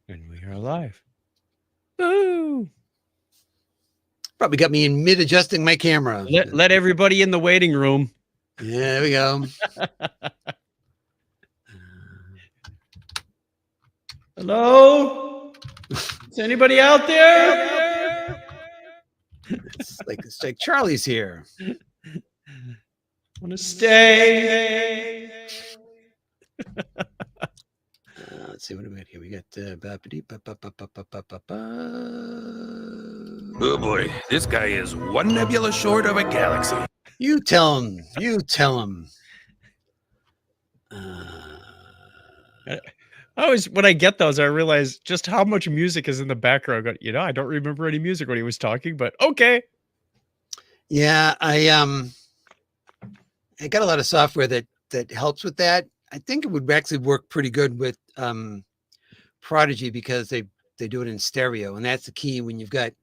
And we are live. Boo! Probably got me in mid-adjusting my camera. Let everybody in the waiting room. Yeah, there we go. Hello? Is anybody out there? It's like Charlie's here. Want to stay? Let's see what do we got here. We got Oh boy, this guy is one nebula short of a galaxy. You tell him. You tell him. When I get those, I realize just how much music is in the background. You know, I don't remember any music when he was talking, but okay. Yeah, I got a lot of software that helps with that. I think it would actually work pretty good with Prodigy because they do it in stereo, and that's the key. When you've got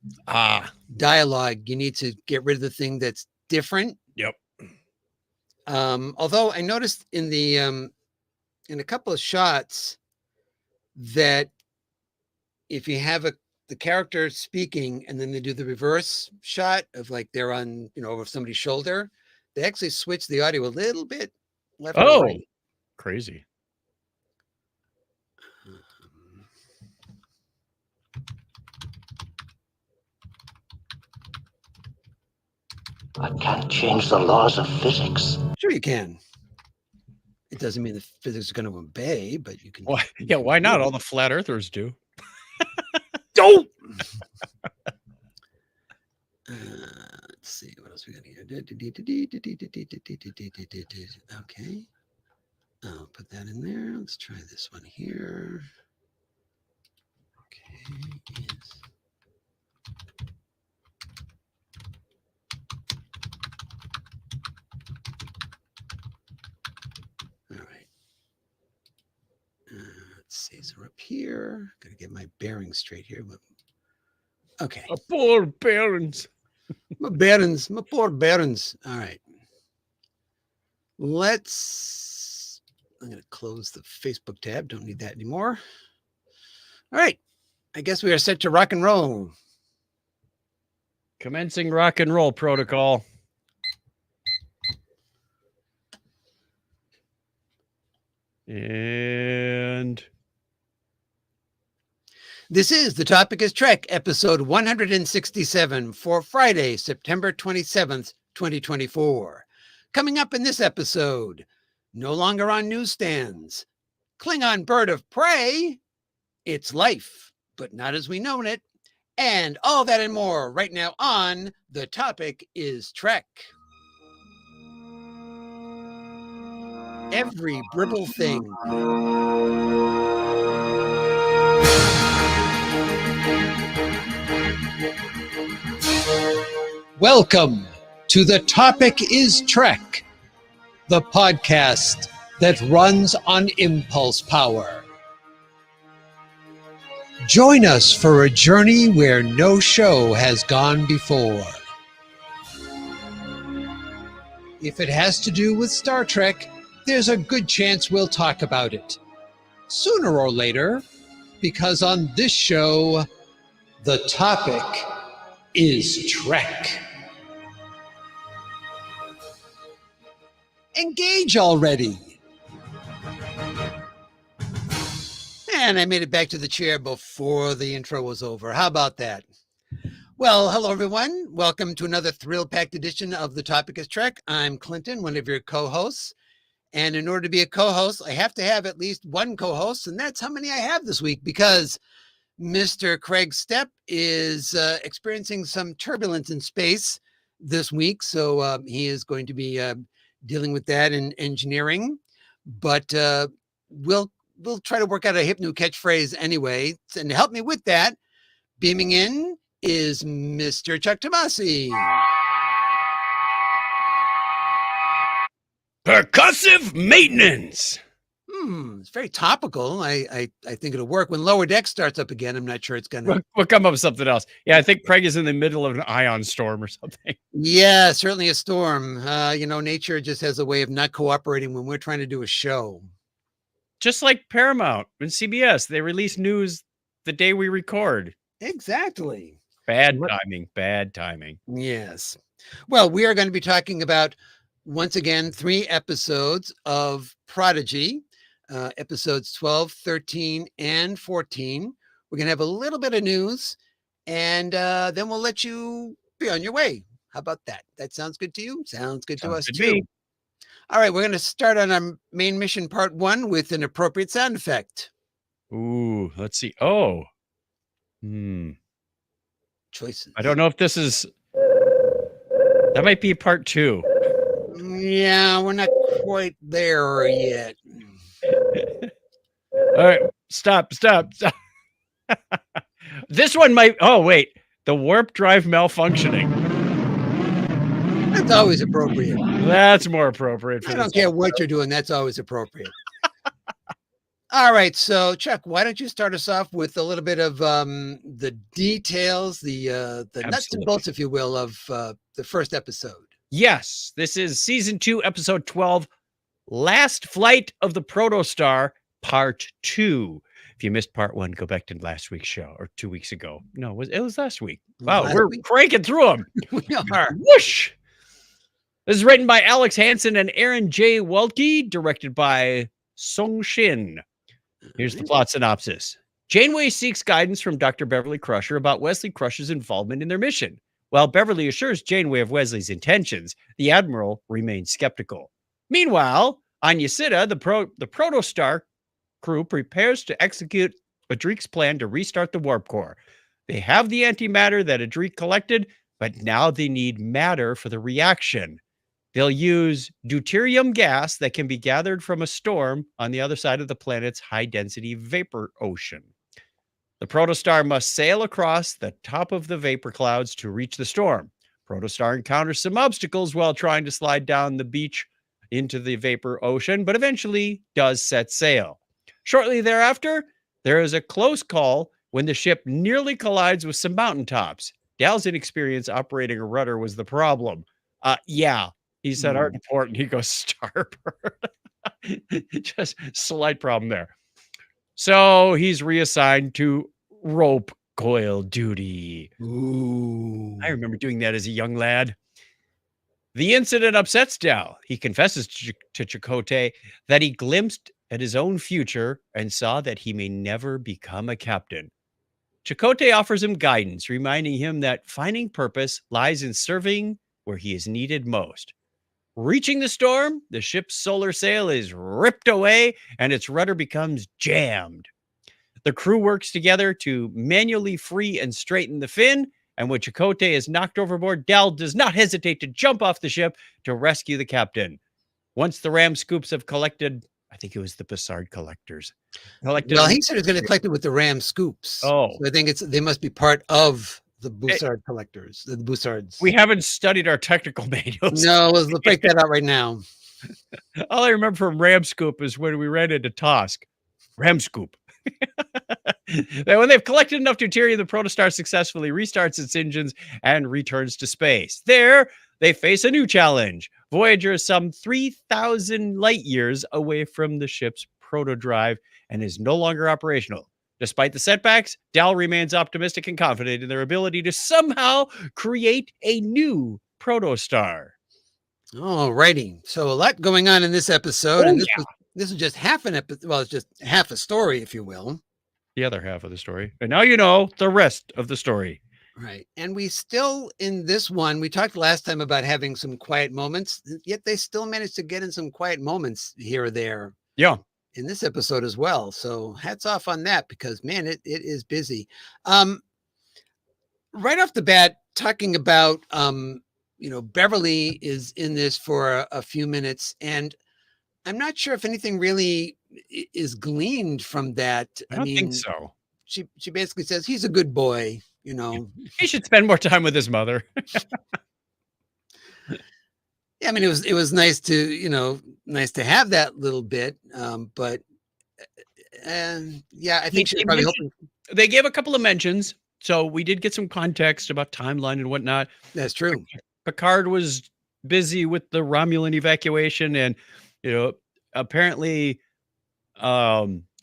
dialogue, you need to get rid of the thing that's different. Yep. Although I noticed in the in a couple of shots that if you have the character speaking and then they do the reverse shot of like they're on, over somebody's shoulder, they actually switch the audio a little bit left or right. Crazy. I can't change the laws of physics. Sure you can. It doesn't mean the physics is going to obey, but you can. Why? Yeah, why not? All the flat earthers do. Don't. Let's see what else we got here. Okay. I'll put that in there. Let's try this one here. Okay. Yes. All right. Let's see. So we're up here. Got to get my bearings straight here. Okay. My poor parents. My bearings. My poor bearings. All right. I'm going to close the Facebook tab. Don't need that anymore. All right. I guess we are set to rock and roll. Commencing rock and roll protocol. And this is The Topic is Trek, episode 167 for Friday, September 27th, 2024. Coming up in this episode, no longer on newsstands, Klingon bird of prey, it's life, but not as we know it, and all that and more right now on The Topic is Trek. Every Bribble thing. Welcome to The Topic is Trek, the podcast that runs on impulse power. Join us for a journey where no show has gone before. If it has to do with Star Trek, there's a good chance we'll talk about it sooner or later, because on this show, the topic is Trek. Engage already. And I made it back to the chair before the intro was over. How about that? Well, hello, everyone. Welcome to another thrill-packed edition of The Topic is Trek. I'm Clinton, one of your co-hosts. And in order to be a co-host, I have to have at least one co-host, and that's how many I have this week, because Mr. Craig Stepp is experiencing some turbulence in space this week. So he is going to be dealing with that in engineering. But we'll try to work out a hip new catchphrase anyway. And to help me with that, beaming in is Mr. Chuck Tomasi. percussive maintenance. It's very topical. I think it'll work when Lower Deck starts up again. I'm not sure it's gonna. We'll come up with something else. Yeah, I think Craig is in the middle of an ion storm or something. Yeah, certainly a storm. Nature just has a way of not cooperating when we're trying to do a show. Just like Paramount and CBS, they release news the day we record. Exactly. Bad What- timing. Bad timing. Yes. Well, we are going to be talking about, once again, 3 episodes of Prodigy, episodes 12, 13, and 14. We're going to have a little bit of news, and then we'll let you be on your way. How about that? That sounds good to you? Sounds good to Sounds us good too. to me. All right, we're going to start on our main mission part 1 with an appropriate sound effect. Ooh, let's see. Oh. Choices. I don't know if this is. That might be part 2. Yeah, we're not quite there yet. All right. Stop. This one might. Oh, wait. The warp drive malfunctioning. That's always appropriate. That's more appropriate for I this. don't care what you're doing. That's always appropriate. All right. So, Chuck, why don't you start us off with a little bit of the details, the nuts and Absolutely. bolts, if you will, of the first episode. Yes, this is season 2, episode 12, Last Flight of the Protostar, part 2. If you missed part 1, go back to last week's show or 2 weeks ago. No, it was last week. Wow, Last we're week? cranking through them. We are. Whoosh! This is written by Alex Hansen and Aaron J. Welke, directed by Song Shin. Here's the plot synopsis. Janeway seeks guidance from Dr. Beverly Crusher about Wesley Crusher's involvement in their mission. While Beverly assures Janeway of Wesley's intentions, the Admiral remains skeptical. Meanwhile, on Yesida, the Protostar crew prepares to execute Adrik's plan to restart the warp core. They have the antimatter that Adrik collected, but now they need matter for the reaction. They'll use deuterium gas that can be gathered from a storm on the other side of the planet's high-density vapor ocean. The Protostar must sail across the top of the vapor clouds to reach the storm. Protostar encounters some obstacles while trying to slide down the beach into the vapor ocean, but eventually does set sail. Shortly thereafter, there is a close call when the ship nearly collides with some mountaintops. Dal's inexperience operating a rudder was the problem. Yeah, he said art port and he goes starboard. Just slight problem there. So he's reassigned to rope coil duty. Ooh. I remember doing that as a young lad. The incident upsets Dal. He confesses to Chakotay that he glimpsed at his own future and saw that he may never become a captain. Chakotay offers him guidance, reminding him that finding purpose lies in serving where he is needed most. Reaching the storm, the ship's solar sail is ripped away and its rudder becomes jammed. The crew works together to manually free and straighten the fin, and when Chakotay is knocked overboard, Dal does not hesitate to jump off the ship to rescue the captain. Once the ram scoops have collected, I think it was the Bussard collectors. Well, he said he's going to collect it with the ram scoops. Oh. So I think they must be part of the Bussard collectors, the Bussards. We haven't studied our technical manuals. No, let's break that out right now. All I remember from Ram Scoop is when we ran into Tosk. Ram Scoop. When they've collected enough deuterium, the Protostar successfully restarts its engines and returns to space. There, they face a new challenge. Voyager is some 3,000 light years away from the ship's protodrive and is no longer operational. Despite the setbacks, Dal remains optimistic and confident in their ability to somehow create a new Protostar. All righty. So a lot going on in this episode. And this is just half an episode. Well, it's just half a story, if you will. The other half of the story. And now you know the rest of the story. Right. And we still, in this one, we talked last time about having some quiet moments, yet they still managed to get in some quiet moments here or there. Yeah. In this episode as well. So hats off on that because, man, it is busy. Right off the bat, talking about, Beverly is in this for a few minutes, and I'm not sure if anything really is gleaned from that. I don't think so. She basically says he's a good boy, He should spend more time with his mother. Yeah, I mean, it was nice to, nice to have that little bit. But yeah, I think she's probably hoping. They gave a couple of mentions. So we did get some context about timeline and whatnot. That's true. Picard was busy with the Romulan evacuation and, apparently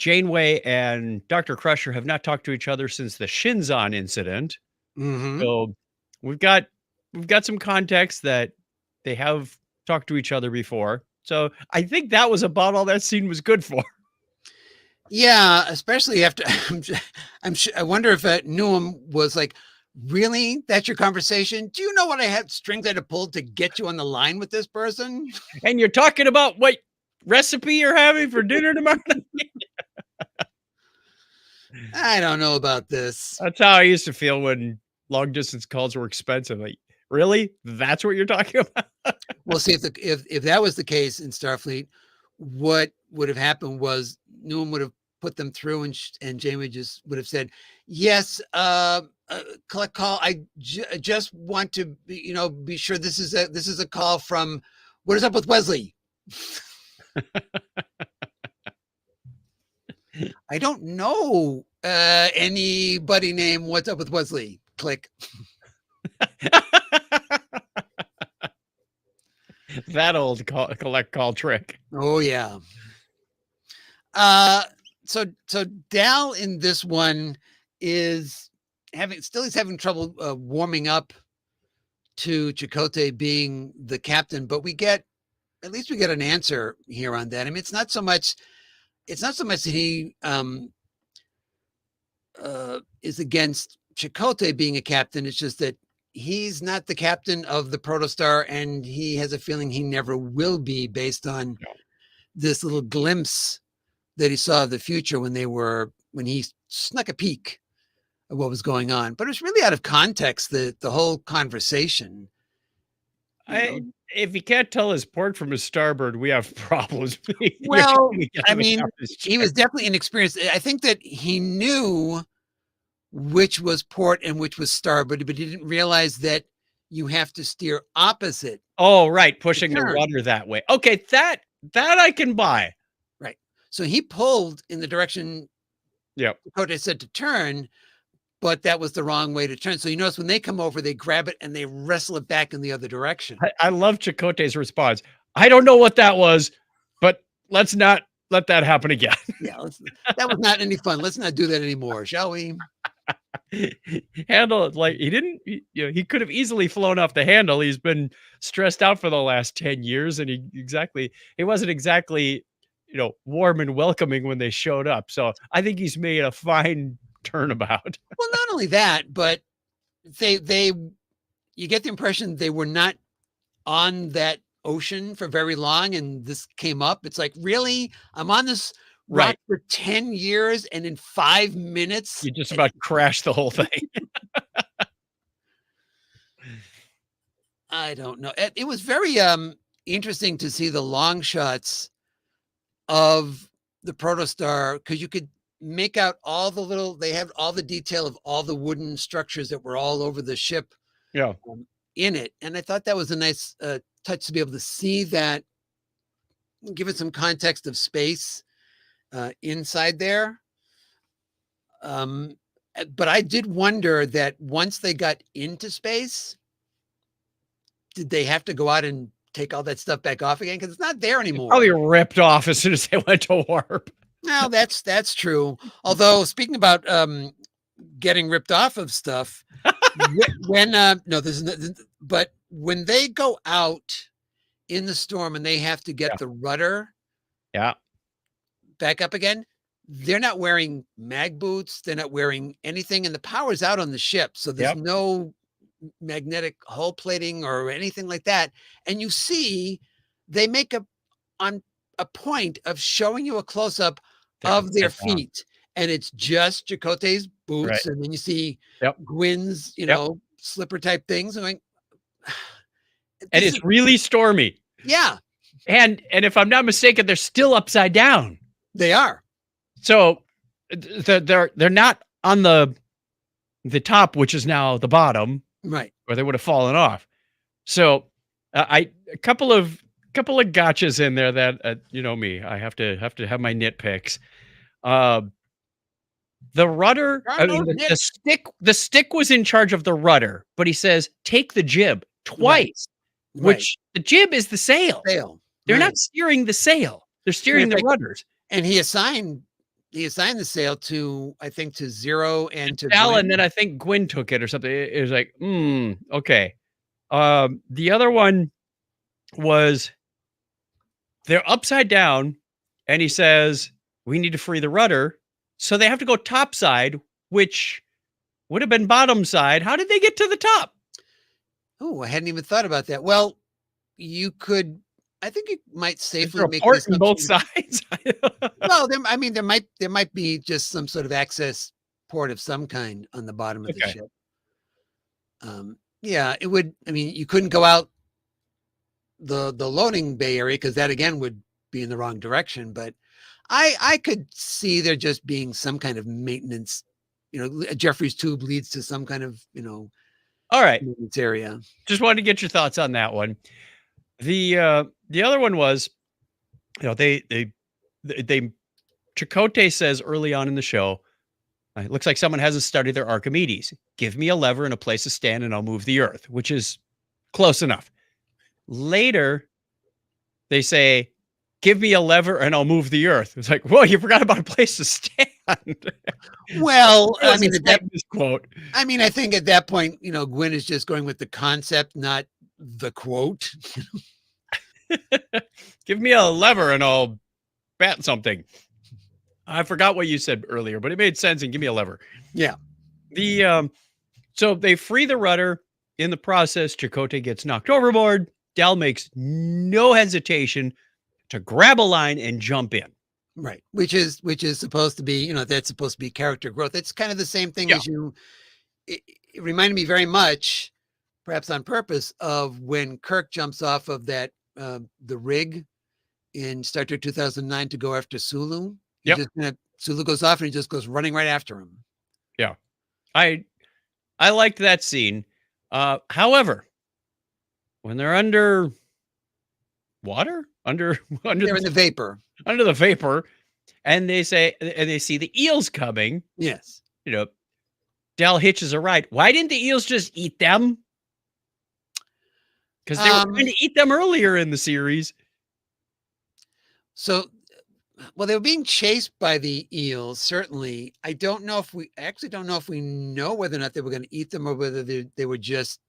Janeway and Dr. Crusher have not talked to each other since the Shinzon incident. Mm-hmm. So we've got some context that they have talked to each other before. So I think that was about all that scene was good for. Yeah, especially after I wonder if Newham was like, really? That's your conversation? Do you know what I had strings I had to pull to get you on the line with this person? And you're talking about what recipe you're having for dinner tomorrow night? I don't know about this. That's how I used to feel when long distance calls were expensive. Like, really? That's what you're talking about? We'll see if that was the case in Starfleet, what would have happened was Newham would have put them through, and Janeway just would have said, "Yes, collect call. I just want to be sure this is a call from what is up with Wesley." I don't know anybody named What's Up with Wesley. Click. That old collect call trick. Oh yeah. So Dal in this one is having trouble warming up to Chakotay being the captain, but at least we get an answer here on that. I mean, it's not so much that he is against Chakotay being a captain. It's just that he's not the captain of the Protostar, and he has a feeling he never will be, based on this little glimpse that he saw of the future when he snuck a peek of what was going on. But it was really out of context, the whole conversation. If you can't tell his port from his starboard, we have problems. Well, I mean, he was definitely inexperienced. I think that he knew which was port and which was starboard, but he didn't realize that you have to steer opposite. Oh, right. Pushing the rudder that way. Okay. That I can buy. Right. So he pulled in the direction Chakotay said to turn, but that was the wrong way to turn. So you notice when they come over, they grab it and they wrestle it back in the other direction. I love Chakotay's response. I don't know what that was, but let's not let that happen again. Yeah, that was not any fun. Let's not do that anymore, shall we? Handle it like he could have easily flown off the handle. He's been stressed out for the last 10 years, and he wasn't exactly warm and welcoming when they showed up. So I think he's made a fine turnabout. Well, not only that, but you get the impression they were not on that ocean for very long, and this came up. It's like, really? I'm on this rock for 10 years, and in 5 minutes you just about crashed the whole thing. I don't know. It was very interesting to see the long shots of the Protostar, because you could make out they have all the detail of all the wooden structures that were all over the ship in it. And I thought that was a nice touch to be able to see that, give it some context of space inside there. But I did wonder that once they got into space, did they have to go out and take all that stuff back off again? Because it's not there anymore. Probably ripped off as soon as they went to warp. No, that's true. Although, speaking about getting ripped off of stuff, but when they go out in the storm and they have to get the rudder back up again, they're not wearing mag boots. They're not wearing anything, and the power's out on the ship. So there's no magnetic hull plating or anything like that. And you see, they make a point of showing you a close-up of their feet, and it's just Chakotay's boots, and then you see Gwyn's, slipper type things. And it's really stormy. Yeah. And if I'm not mistaken, they're still upside down. They are. So they're not on the top, which is now the bottom, right? Or they would have fallen off. So a couple of gotchas in there that me, I have to have my nitpicks. The rudder, the stick was in charge of the rudder, but he says take the jib twice, which the jib is the sail. They're not steering the sail; they're steering the rudders. And he assigned he assigned the sail to, I think, to Zero and to Dal, Gwen. and then I think Gwen took it or something. It was like, okay. The other one was they're upside down, and he says, we need to free the rudder. So they have to go topside, which would have been bottom side. How did they get to the top? Oh, I hadn't even thought about that. Well, you could, I think you might Is safely there a make port the on both assumption- sides? Well, I mean, there might be just some sort of access port of some kind on the bottom of the Okay. ship. Yeah, it would. I mean, you couldn't go out the loading bay area because that again would be in the wrong direction. But I could see there just being some kind of maintenance. Jeffrey's tube leads to some kind of All right. maintenance area. Just wanted to get your thoughts on that one. The other one was, they Chakotay says early on in the show, it looks like someone hasn't studied their Archimedes. Give me a lever and a place to stand and I'll move the earth, which is close enough. Later, they say, give me a lever and I'll move the earth. It's like, whoa, you forgot about a place to stand. Well, I That was mean, a famous quote. I mean, I think at that point, Gwen is just going with the concept, not the quote. Give me a lever and I'll bat something. I forgot what you said earlier, but it made sense. And give me a lever. Yeah. So they free the rudder. In the process, Chakotay gets knocked overboard. Dal makes no hesitation to grab a line and jump in. Right. Which is supposed to be, that's supposed to be character growth. It's kind of the same thing Yeah. as it reminded me very much, perhaps on purpose, of when Kirk jumps off of that, the rig in Star Trek 2009 to go after Sulu. Yep. Sulu goes off and he just goes running right after him. I liked that scene. However, when they're under water, under They're in the vapor. under the vapor, and they see the eels coming, Yes. Dal hitches a ride. Why didn't the eels just eat them? Because they were trying to eat them earlier in the series. So, well, they were being chased by the eels. Certainly, I actually don't know if we know whether or not they were going to eat them or whether they were just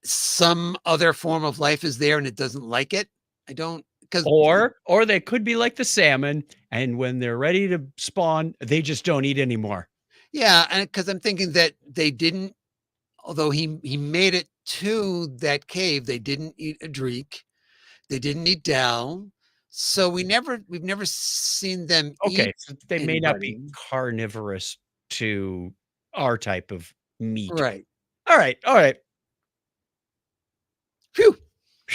some other form of life is there and it doesn't like it. I don't, because Or they could be like the salmon, and when they're ready to spawn, they just don't eat anymore. yeah, and because I'm thinking that they didn't, although he made it to that cave, they didn't eat Adric, they didn't eat Dal, so we've never seen them Okay, eat so they may not be anybody. carnivorous to our type of meat. Right. All right. Phew.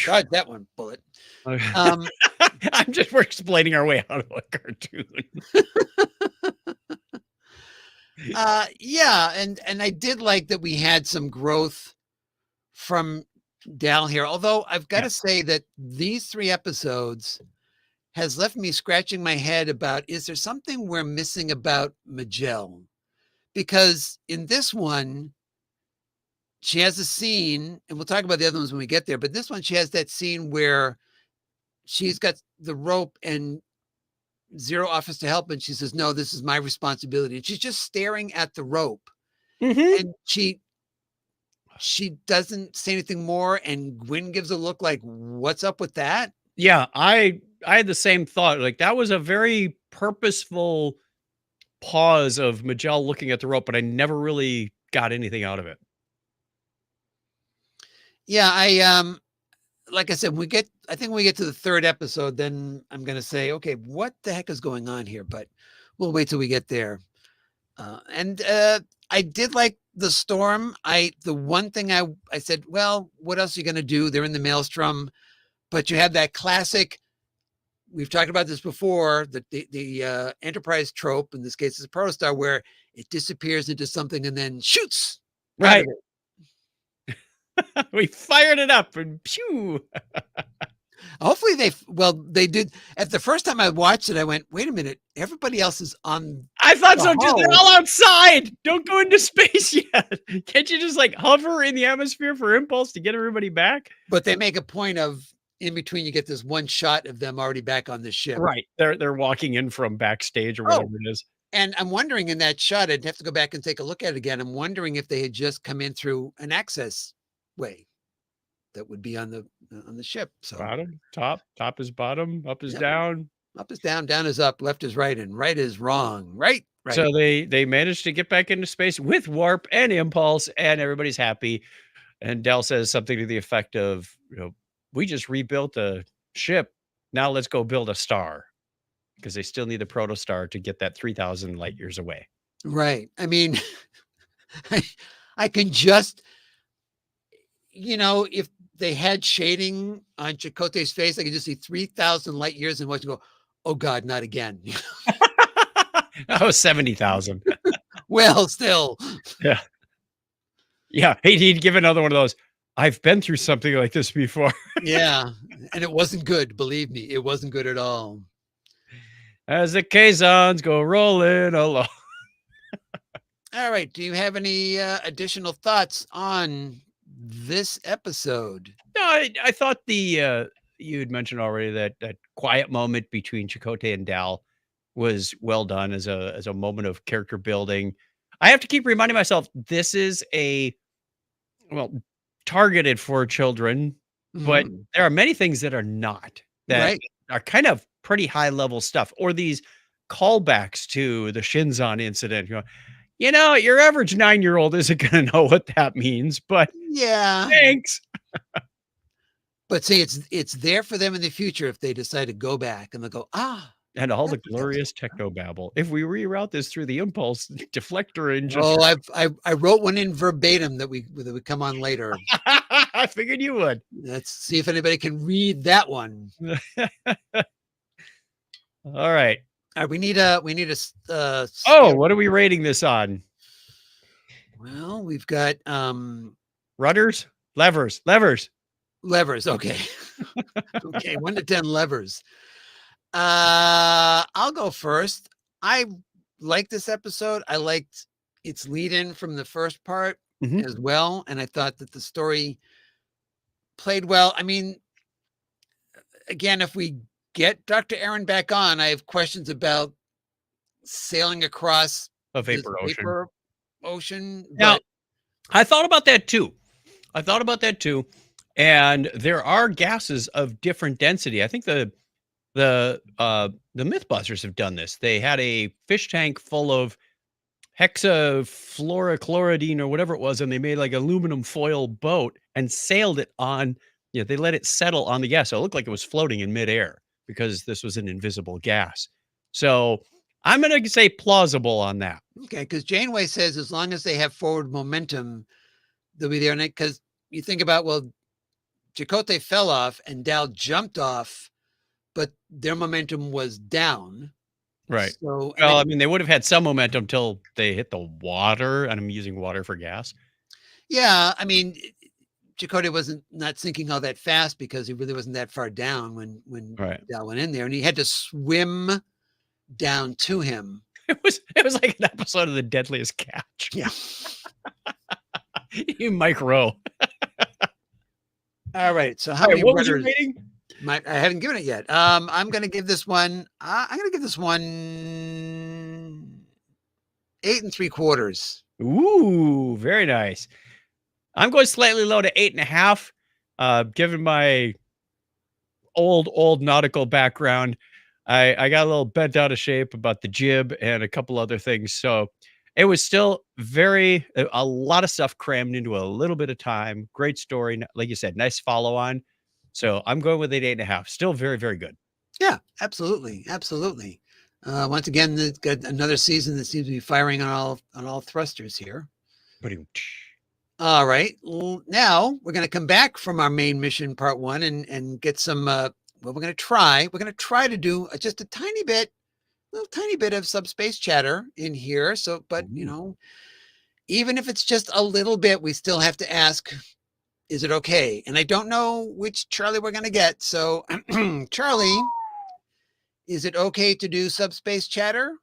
Dodged that one bullet. Um, We're explaining our way out of a cartoon. yeah, and I did like that we had some growth from Dal here. Although I've got to say that these 3 episodes has left me scratching my head about, is there something we're missing about Majel? Because in this one, she has a scene, and we'll talk about the other ones when we get there, but this one, she has that scene where she's got the rope and Zero offers to help, and she says, no, this is my responsibility. And she's just staring at the rope. Mhm. And she doesn't say anything more, and Gwen gives a look like, what's up with that? Yeah, I had the same thought. Like, that was a very purposeful pause of Majel looking at the rope, but I never really got anything out of it. Yeah, I like I said, I think when we get to the 3rd episode, then I'm gonna say, okay, what the heck is going on here? But we'll wait till we get there. And I did like the storm. The one thing I said, well, what else are you gonna do? They're in the maelstrom, but you have that classic. We've talked about this before, the Enterprise trope, in this case, is a protostar, where it disappears into something and then shoots. out of Right. it. We fired it up and pew. Hopefully they did. At the first time I watched it, I went, wait a minute, everybody else is on. I thought so too. They're Oh. all outside. Don't go into space yet. Can't you just like hover in the atmosphere for impulse to get everybody back? But they make a point of in between, you get this one shot of them already back on the ship. Right. They're walking in from backstage or whatever it is. And I'm wondering in that shot, I'd have to go back and take a look at it again. I'm wondering if they had just come in through an access way that would be on the ship. So Bottom, top is bottom, up is Yep. down. up is down, down is up, left is right, and right is wrong. Right. So they managed to get back into space with warp and impulse, and everybody's happy. And Dell says something to the effect of, we just rebuilt the ship. Now let's go build a star, because they still need the protostar to get that 3,000 light years away. Right. I mean, I can just, if they had shading on Chakotay's face, I could just see 3,000 light years and watch him go, oh God, not again. Oh, 70,000. Well, still. Yeah. He'd give another one of those. I've been through something like this before. Yeah. And it wasn't good. Believe me, it wasn't good at all. As the Kazons go rolling along. All right. Do you have any additional thoughts on this episode? No, I thought you had mentioned already that quiet moment between Chakotay and Dal was well done as a moment of character building. I have to keep reminding myself this is targeted for children, but there are many things that are not, that are kind of pretty high level stuff, or these callbacks to the Shinzon incident. Your average 9-year-old isn't going to know what that means, but yeah, thanks. But see, it's there for them in the future if they decide to go back and they'll go, and all the glorious technobabble. If we reroute this through the impulse deflector engine. Oh, I wrote one in verbatim that would come on later. I figured you would. Let's see if anybody can read that one. All right. We need a what are we rating this on? Well, we've got rudders, levers. Okay. Okay, 1 to 10 levers. I'll go first. I like this episode. I liked its lead in from the first part as well, and I thought that the story played well. I mean, again, if we get Dr. Aaron back on, I have questions about sailing across a vapor ocean. Now, I thought about that too. And there are gases of different density. I think the Mythbusters have done this. They had a fish tank full of hexafluorochloridine or whatever it was, and they made like aluminum foil boat and sailed it on. They let it settle on the gas, so it looked like it was floating in midair because this was an invisible gas. So I'm going to say plausible on that. Okay, because Janeway says as long as they have forward momentum, they'll be there. And because you think about, Chakotay fell off and Dal jumped off, but their momentum was down. Right. So, they would have had some momentum till they hit the water, and I'm using water for gas. Yeah, Chakotay wasn't not sinking all that fast because he really wasn't that far down when Dal went in there, and he had to swim down to him. It was like an episode of The Deadliest Catch. Yeah. You Mike Rowe. All right. So how many what was your rating? I haven't given it yet. I'm going to give this one. 8 3/4. Ooh, very nice. I'm going slightly low to 8.5. Given my old nautical background, I got a little bent out of shape about the jib and a couple other things. So it was still a lot of stuff crammed into a little bit of time. Great story. Like you said, nice follow on. So I'm going with 8.5. Still very, very good. Yeah, absolutely. Absolutely. Once again, it's got another season that seems to be firing on all thrusters here. All right. Well, now we're going to come back from our main mission part 1 and get some, we're going to try to do just a little tiny bit of subspace chatter in here. So, but even if it's just a little bit, we still have to ask, is it okay? And I don't know which Charlie we're going to get. So Charlie, is it okay to do subspace chatter?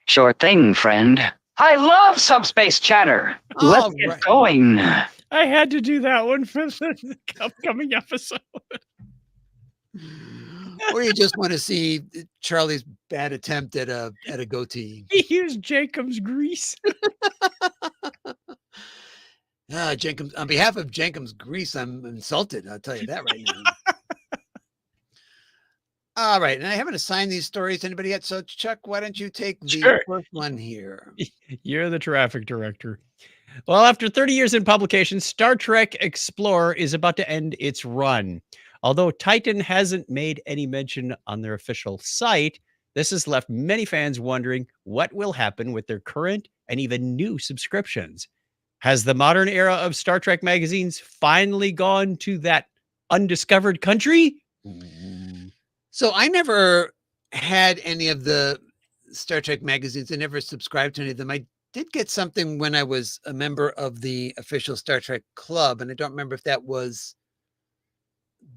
Sure thing, friend. I love subspace chatter. Let's get going. I had to do that one for the upcoming episode. Or you just want to see Charlie's bad attempt at a goatee. He used Jacob's grease. Jenkins, on behalf of Jenkins Grease, I'm insulted. I'll tell you that right now. All right, and I haven't assigned these stories to anybody yet. So Chuck, why don't you take the Sure. first one here? You're the traffic director. Well, after 30 years in publication, Star Trek Explorer is about to end its run. Although Titan hasn't made any mention on their official site, this has left many fans wondering what will happen with their current and even new subscriptions. Has the modern era of Star Trek magazines finally gone to that undiscovered country? So I never had any of the Star Trek magazines. I never subscribed to any of them. I did get something when I was a member of the official Star Trek club, and I don't remember if that was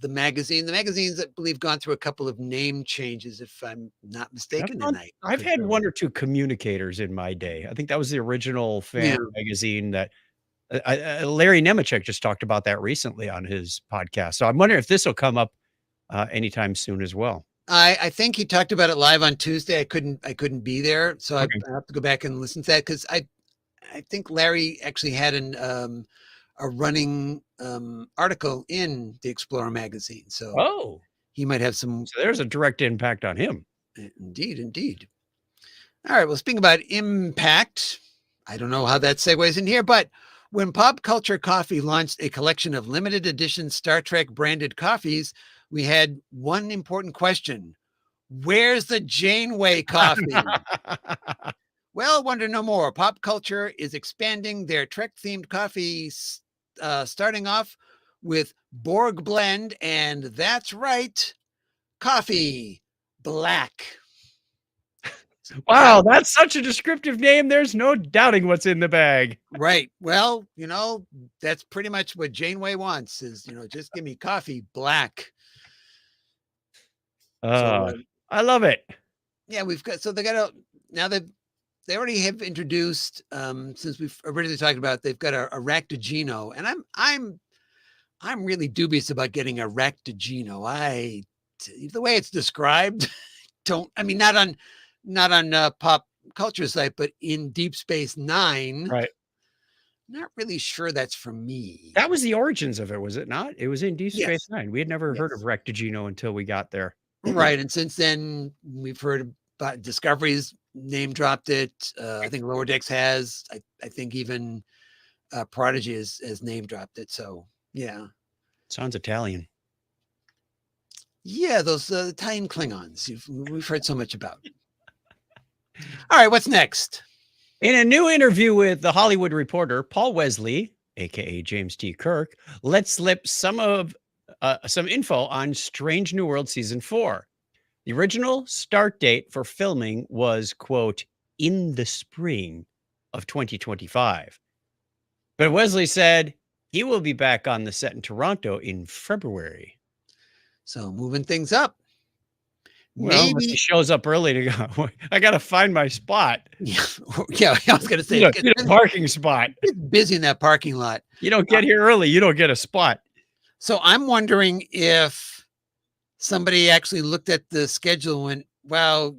the magazine. The magazine's, I believe, gone through a couple of name changes, if I'm not mistaken. I've had one or two communicators in my day. I think that was the original fan magazine that Larry Nemechek just talked about that recently on his podcast. So I'm wondering if this will come up anytime soon as well. I think he talked about it live on Tuesday. I couldn't be there, so I have to go back and listen to that, because I think Larry actually had a running article in the Explorer magazine. So he might have some. So there's a direct impact on him. Indeed. All right. Well, speaking about impact, I don't know how that segues in here, but when Pop Culture Coffee launched a collection of limited edition Star Trek branded coffees, we had one important question. Where's the Janeway coffee? Well, wonder no more. Pop Culture is expanding their Trek-themed coffees, starting off with Borg Blend, and that's right, Coffee Black. Wow, that's such a descriptive name. There's no doubting what's in the bag. Right. Well, that's pretty much what Janeway wants is, just give me coffee black. I love it. Yeah, they already have introduced, since we've originally talked about, they've got a Ractigino, and I'm really dubious about getting a Ractigino. The way it's described, not on Pop Culture site, but in Deep Space Nine. Right. Not really sure that's for me. That was the origins of it, was it not? It was in Deep Space Nine. We had never heard of Ractigino until we got there. Right. And since then, we've heard about Discovery's name dropped it. I think Lower Decks has. I think even Prodigy has name dropped it. So, yeah. Sounds Italian. Yeah, those Italian Klingons we've heard so much about. All right, what's next? In a new interview with The Hollywood Reporter, Paul Wesley, aka James T. Kirk, let slip some info on Strange New World Season 4. The original start date for filming was, quote, in the spring of 2025. But Wesley said he will be back on the set in Toronto in February. So moving things up. Well, Maybe he shows up early to go. I got to find my spot. Yeah, I was going to say, Get a parking spot. It's busy in that parking lot. You don't get here early, you don't get a spot. So I'm wondering if somebody actually looked at the schedule and went, wow,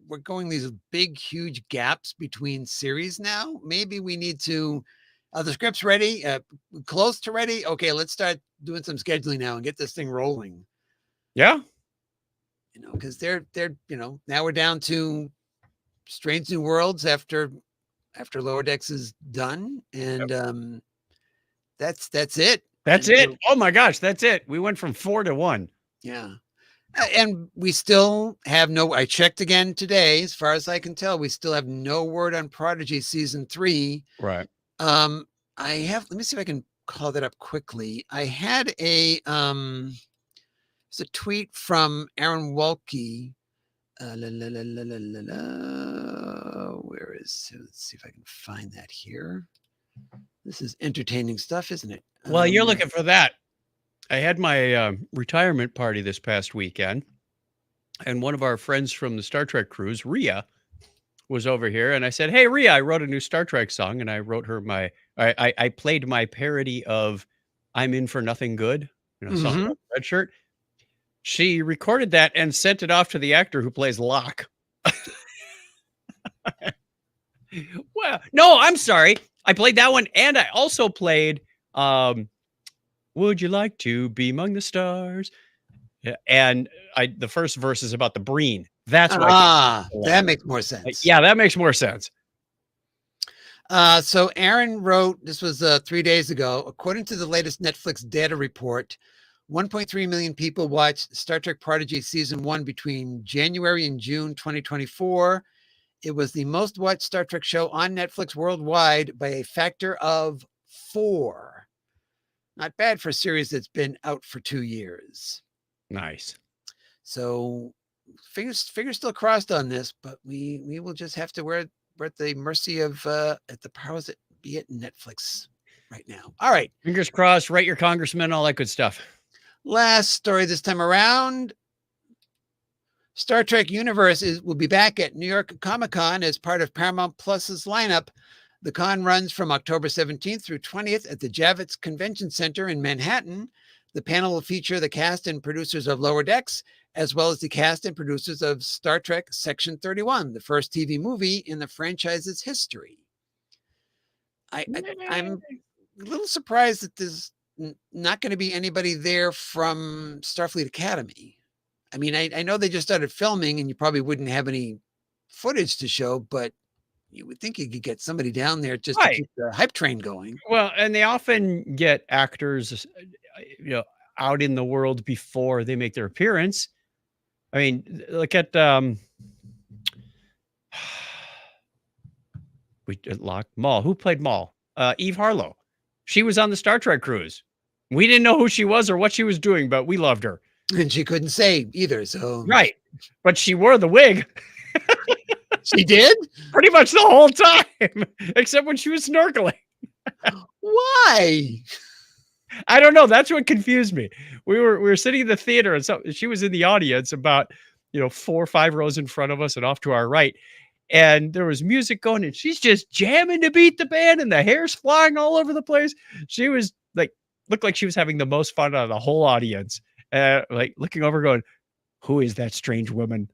we're going these big, huge gaps between series now. Maybe we need to, the script's ready, close to ready. Okay, let's start doing some scheduling now and get this thing rolling. Yeah. Because they're now we're down to Strange New Worlds after Lower Decks is done, and that's it. That's it. Oh my gosh, that's it. We went from 4 to 1. Yeah, and we still have I checked again today. As far as I can tell, we still have no word on Prodigy season 3. Right. Let me see if I can call that up quickly. I had it's a tweet from Aaron Wolke. Where is it? Let's see if I can find that here. This is entertaining stuff, isn't it? Well, you're looking for that. I had my retirement party this past weekend, and one of our friends from the Star Trek cruise, Rhea, was over here, and I said, "Hey, Rhea, I wrote a new Star Trek song," and I wrote her I played my parody of "I'm In for Nothing Good," song about Red Shirt. She recorded that and sent it off to the actor who plays Locke. Well, no, I'm sorry. I played that one, and I also played Would You Like to Be Among the Stars? Yeah, and the first verse is about the Breen. That's why. That makes more sense. Yeah, that makes more sense. So Aaron wrote, this was 3 days ago, according to the latest Netflix data report, 1.3 million people watched Star Trek Prodigy Season 1 between January and June 2024. It was the most watched Star Trek show on Netflix worldwide by a factor of 4. Not bad for a series that's been out for 2 years. Nice. So fingers still crossed on this, but we will just have to we're at the mercy of at the powers that be at Netflix right now. All right. Fingers crossed, write your congressman, all that good stuff. Last story this time around. Star Trek Universe will be back at New York Comic-Con as part of Paramount Plus's lineup. The con runs from October 17th through 20th at the Javits Convention Center in Manhattan. The panel will feature the cast and producers of Lower Decks, as well as the cast and producers of Star Trek Section 31, the first TV movie in the franchise's history. I'm a little surprised that there's not going to be anybody there from Starfleet Academy. I mean, I know they just started filming and you probably wouldn't have any footage to show, but you would think you could get somebody down there just to keep the hype train going. Well, and they often get actors, out in the world before they make their appearance. I mean, look at Maul. Who played Maul? Eve Harlow. She was on the Star Trek cruise. We didn't know who she was or what she was doing, but we loved her. And she couldn't say either. So right, but she wore the wig. She did pretty much the whole time, except when she was snorkeling. Why? I don't know. That's what confused me. We were sitting in the theater, and so she was in the audience about 4 or 5 rows in front of us and off to our right. And there was music going, and she's just jamming to beat the band, and the hair's flying all over the place. She was looked like she was having the most fun out of the whole audience. Looking over, going, "Who is that strange woman?"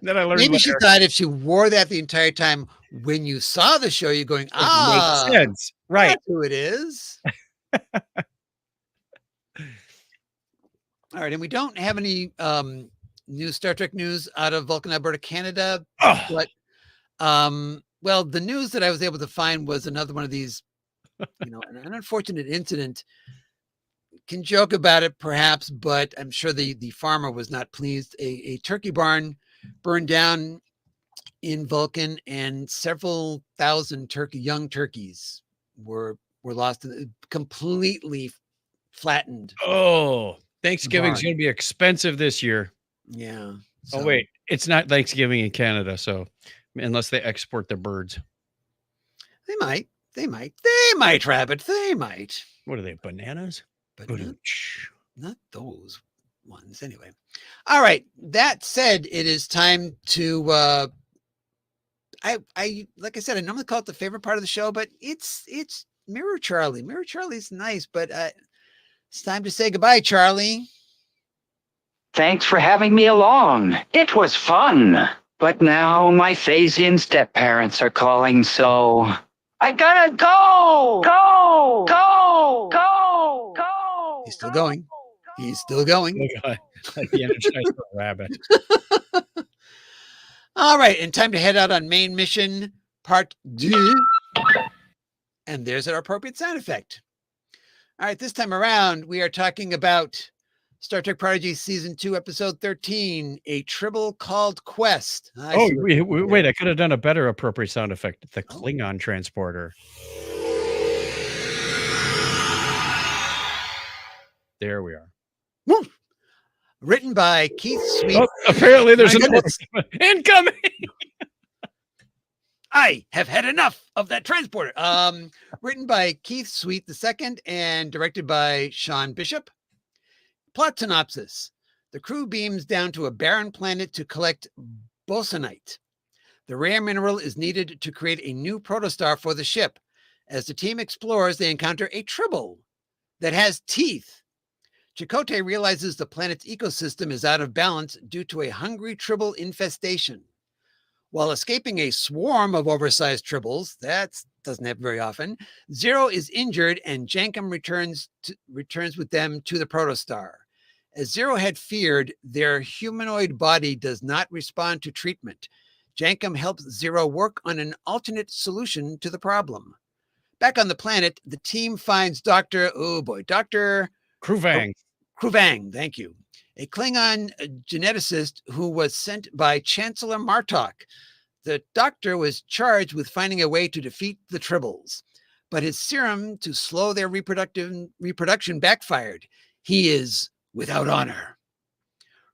Then I learned. Maybe she thought if she wore that the entire time when you saw the show, you're going, makes sense, right? That's who it is. All right, and we don't have any new Star Trek news out of Vulcan, Alberta, Canada. But well, the news that I was able to find was another one of these, an unfortunate incident. Can joke about it perhaps, but I'm sure the farmer was not pleased. A turkey barn burned down in Vulcan, and several thousand young turkeys were lost, completely flattened. Oh, Thanksgiving's going to be expensive this year. Yeah. So. Oh, wait, it's not Thanksgiving in Canada, so unless they export their birds. They might, Rabbit. They might. What are they, bananas? But not those ones anyway. All right. That said, it is time to I like I said, I normally call it the favorite part of the show, but it's Mirror Charlie. Mirror Charlie's nice, but it's time to say goodbye, Charlie. Thanks for having me along. It was fun. But now my Phasian step-parents are calling, so I gotta go! Go! Go! Go! Go! He's still going. He's still going. Like the Energizer Rabbit. All right, and time to head out on main mission part 2. And there's our appropriate sound effect. All right, this time around, we are talking about Star Trek Prodigy Season 2, Episode 13, A Tribble Called Quest. Wait, I could have done a better appropriate sound effect. The Klingon transporter. There we are. Woo! Written by Keith Sweet. Oh, apparently there's an incoming. I have had enough of that transporter. Written by Keith Sweet II and directed by Sean Bishop. Plot synopsis. The crew beams down to a barren planet to collect bosonite. The rare mineral is needed to create a new protostar for the ship. As the team explores, they encounter a tribble that has teeth. Chakotay realizes the planet's ecosystem is out of balance due to a hungry tribble infestation. While escaping a swarm of oversized tribbles, that doesn't happen very often, Zero is injured and Jankum returns with them to the protostar. As Zero had feared, their humanoid body does not respond to treatment. Jankum helps Zero work on an alternate solution to the problem. Back on the planet, the team finds Dr. Kruvang. Kruvang, thank you. A Klingon geneticist who was sent by Chancellor Martok. The doctor was charged with finding a way to defeat the Tribbles, but his serum to slow their reproduction backfired. He is without honor.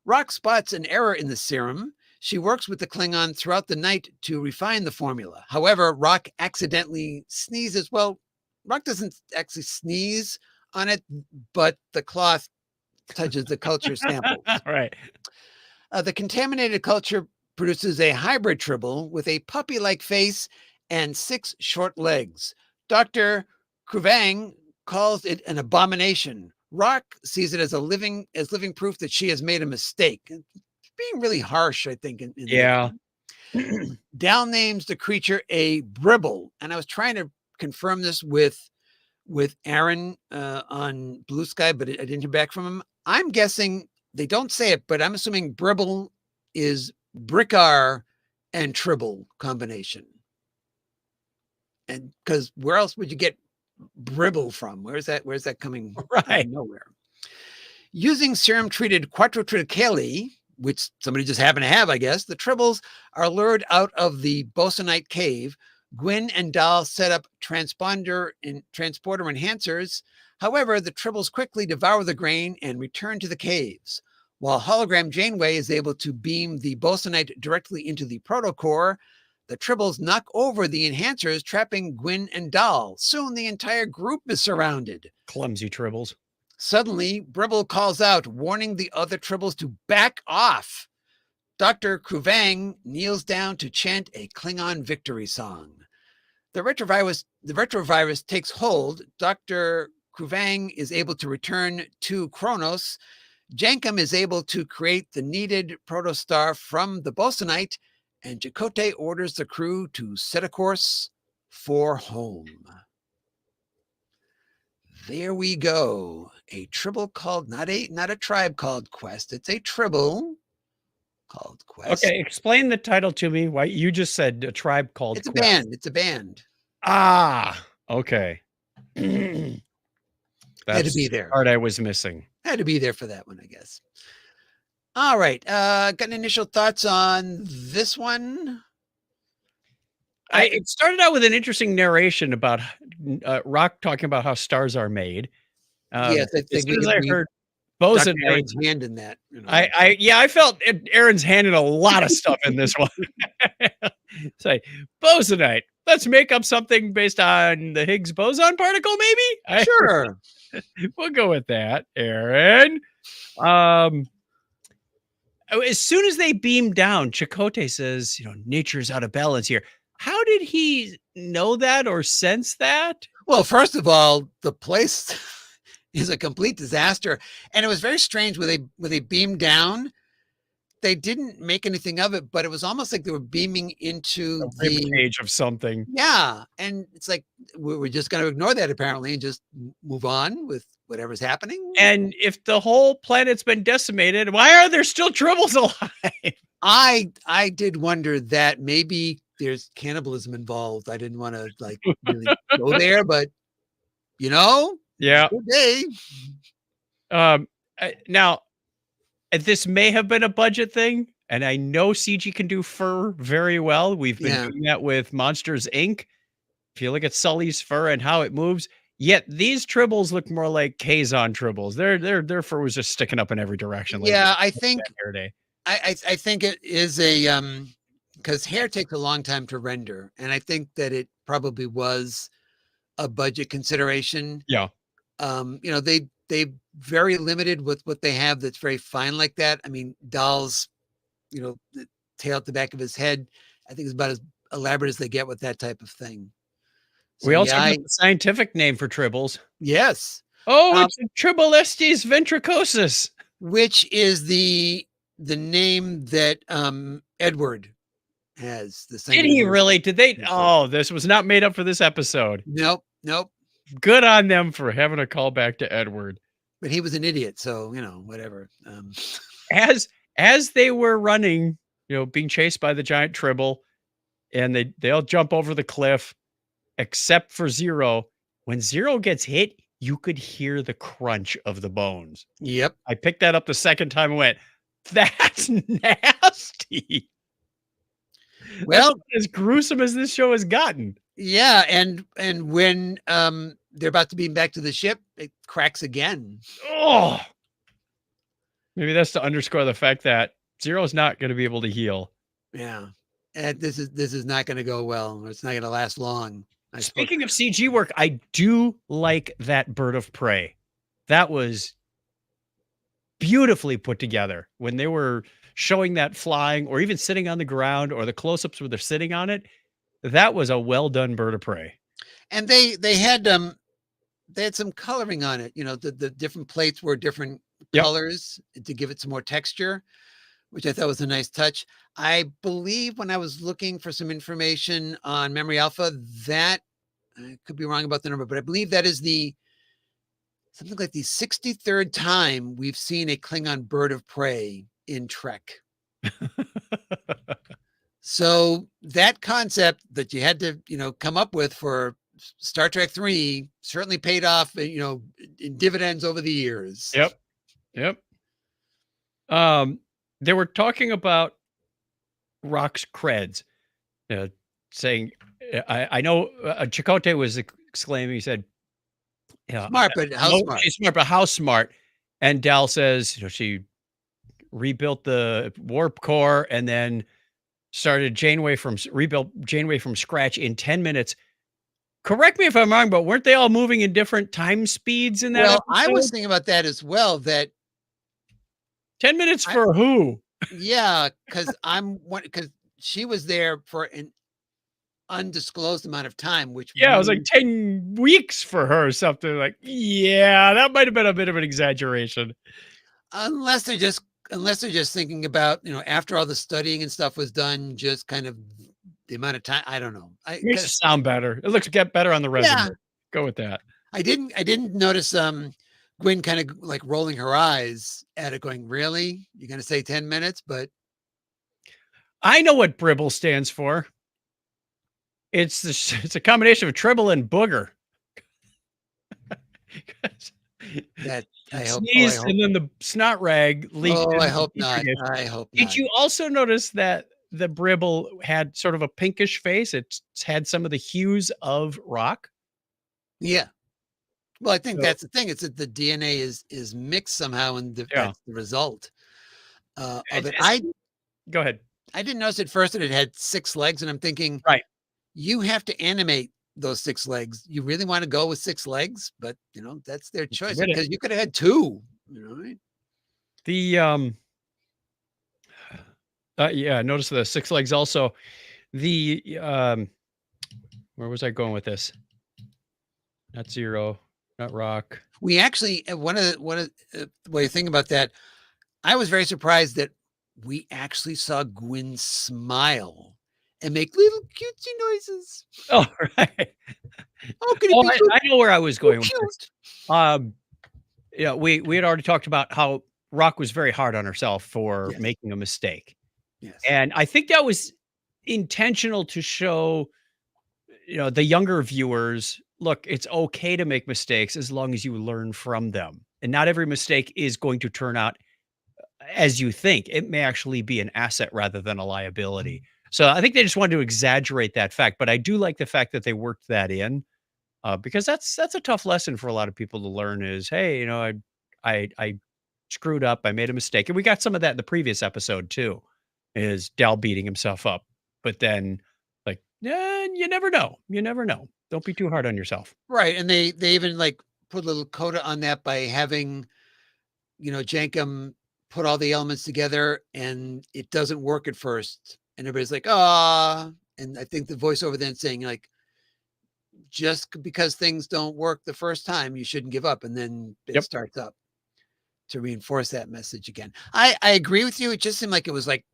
Rock spots an error in the serum. She works with the Klingon throughout the night to refine the formula. However, Rock accidentally sneezes. Well, Rock doesn't actually sneeze on it, but the cloth touches the culture sample. Right. The contaminated culture produces a hybrid tribble with a puppy-like face and 6 short legs. Dr. Kruvang calls it an abomination. Rock sees it as living proof that she has made a mistake. It's being really harsh, I think. Yeah. Dal names the creature a bribble, and I was trying to confirm this with Aaron on Blue Sky, but I didn't hear back from him. I'm guessing they don't say it, but I'm assuming bribble is Brickar and Tribble combination. And because where else would you get bribble from? Where's that coming? Right. Nowhere. Using serum treated quattrotriticale, which somebody just happened to have, I guess, the Tribbles are lured out of the Bosonite cave. Gwyn and Dal set up transporter enhancers. However, the Tribbles quickly devour the grain and return to the caves. While hologram Janeway is able to beam the Bosonite directly into the protocore, the Tribbles knock over the enhancers, trapping Gwyn and Dal. Soon the entire group is surrounded. Clumsy Tribbles. Suddenly, Bribble calls out, warning the other Tribbles to back off. Dr. Kruvang kneels down to chant a Klingon victory song. The retrovirus takes hold. Dr. Kruvang is able to return to Kronos. Jankum is able to create the needed protostar from the Bosonite, and Chakotay orders the crew to set a course for home. There we go. A tribble called, not a tribe called Quest. It's a tribble called Quest. Okay, explain the title to me. Why you just said a tribe called It's a Quest. band. It's a band. Ah, okay. Had That's to be there. the part I was missing. Had to be there for that one, I guess. All right. Got any initial thoughts on this one? It started out with an interesting narration about Rock talking about how stars are made. Yes, I as think soon as I heard Dr. Bosonite, Aaron's hand in that. You know. I felt Aaron's hand in a lot of stuff in this one. It's like Bosonite. Let's make up something based on the Higgs boson particle, maybe. Sure. We'll go with that, Aaron. As soon as they beam down, Chakotay says, nature's out of balance here. How did he know that or sense that? Well, first of all, the place is a complete disaster. And it was very strange when they beamed down. They didn't make anything of it, but it was almost like they were beaming into The page of something. Yeah. And it's like, we're just going to ignore that apparently and just move on with whatever's happening. And if the whole planet's been decimated, why are there still Tribbles alive? I did wonder that maybe there's cannibalism involved. I didn't want to really go there, but Yeah. good day. Now, this may have been a budget thing, and I know CG can do fur very well. We've been doing that with Monsters Inc. If you look at Sully's fur and how it moves, yet these Tribbles look more like Kazon Tribbles. Their fur was just sticking up in every direction. Yeah, I think hair day. I think it is a because hair takes a long time to render, and I think that it probably was a budget consideration. Yeah. They very limited with what they have that's very fine like that. I mean, Dal's, the tail at the back of his head, I think is about as elaborate as they get with that type of thing. So, We also have the scientific name for Tribbles. Yes. Oh, Um, it's Tribulestes ventricosus. which is the name that Edward has. The Did same he name. really? Did they? Yeah. Oh, this was not made up for this episode. Nope, nope. Good on them for having a call back to Edward. But he was an idiot, so whatever. As they were running, being chased by the giant Tribble, and they all jump over the cliff, except for Zero. When Zero gets hit, you could hear the crunch of the bones. Yep. I picked that up the second time and went, "That's nasty." Well, That's as gruesome as this show has gotten. yeah, and when they're about to beam back to the ship, it cracks again. Oh, maybe that's to underscore the fact that Zero's not going to be able to heal. Yeah. And this is not going to go well. It's not going to last long. I suppose. Speaking of CG work, I do like that bird of prey. That was beautifully put together when they were showing that flying or even sitting on the ground or the close-ups where they're sitting on it. That was a well done bird of prey. And they had some coloring on it. The different plates were different Yep. colors to give it some more texture, which I thought was a nice touch. I believe when I was looking for some information on Memory Alpha, that I could be wrong about the number, but I believe that is something like the 63rd time we've seen a Klingon bird of prey in Trek. So that concept that you had to, come up with for Star Trek 3 certainly paid off, in dividends over the years. Yep. They were talking about Rock's creds, saying, I know Chakotay was exclaiming, he said, Smart, but how smart? She's smart, but how smart? And Dal says, she rebuilt the warp core and then rebuilt Janeway from scratch in 10 minutes. Correct me if I'm wrong, but weren't they all moving in different time speeds in that? Well, I was episode? thinking about that as well, that 10 minutes for who? yeah, because she was there for an undisclosed amount of time, which Yeah, it was like 10 weeks for her or something. Like, yeah, that might have been a bit of an exaggeration. unless they're just thinking about, after all the studying and stuff was done, just kind of the amount of time. I don't know. Makes it sound better. It looks get better on the resume. Yeah. Go with that. I didn't notice Gwyn kind of like rolling her eyes at it, going, "Really? You're going to say 10 minutes?" But I know what Bribble stands for. It's a combination of Tribble and Booger. that I hope. Sneeze and then the snot rag leaked. Oh, into I the hope Petri not. dish. I hope not. Did you also notice that the Bribble had sort of a pinkish face? It's had some of the hues of Rock. Yeah. Well, I think So- that's the thing. It's that the DNA is mixed somehow, and Yeah. that's the result of it. It's- Go ahead. I didn't notice at first that it had 6 legs, and I'm thinking, Right. you have to animate those 6 legs. You really want to go with 6 legs, but that's their choice, Admit it. because you could have had 2. Right? The yeah, notice the 6 legs also. The where was I going with this? Not Zero, not Rock. We actually one of the way you think about that, I was very surprised that we actually saw Gwyn smile and make little cutesy noises. Oh, right. Oh, can it Oh, be so I know where I was going with cute? this. Yeah, we had already talked about how Rock was very hard on herself for Yes. making a mistake. Yes. And I think that was intentional to show, the younger viewers, look, it's okay to make mistakes as long as you learn from them. And not every mistake is going to turn out as you think. It may actually be an asset rather than a liability. So I think they just wanted to exaggerate that fact. But I do like the fact that they worked that in, because that's a tough lesson for a lot of people to learn is, hey, I screwed up. I made a mistake. And we got some of that in the previous episode too, is Dal beating himself up. But then like, yeah, you never know. You never know. Don't be too hard on yourself. Right. And they even like put a little coda on that by having, Jankum put all the elements together and it doesn't work at first. And everybody's like, ah. And I think the voiceover then saying like, because things don't work the first time, you shouldn't give up, and then it Yep. starts up to reinforce that message again. I agree with you. It just seemed like it was like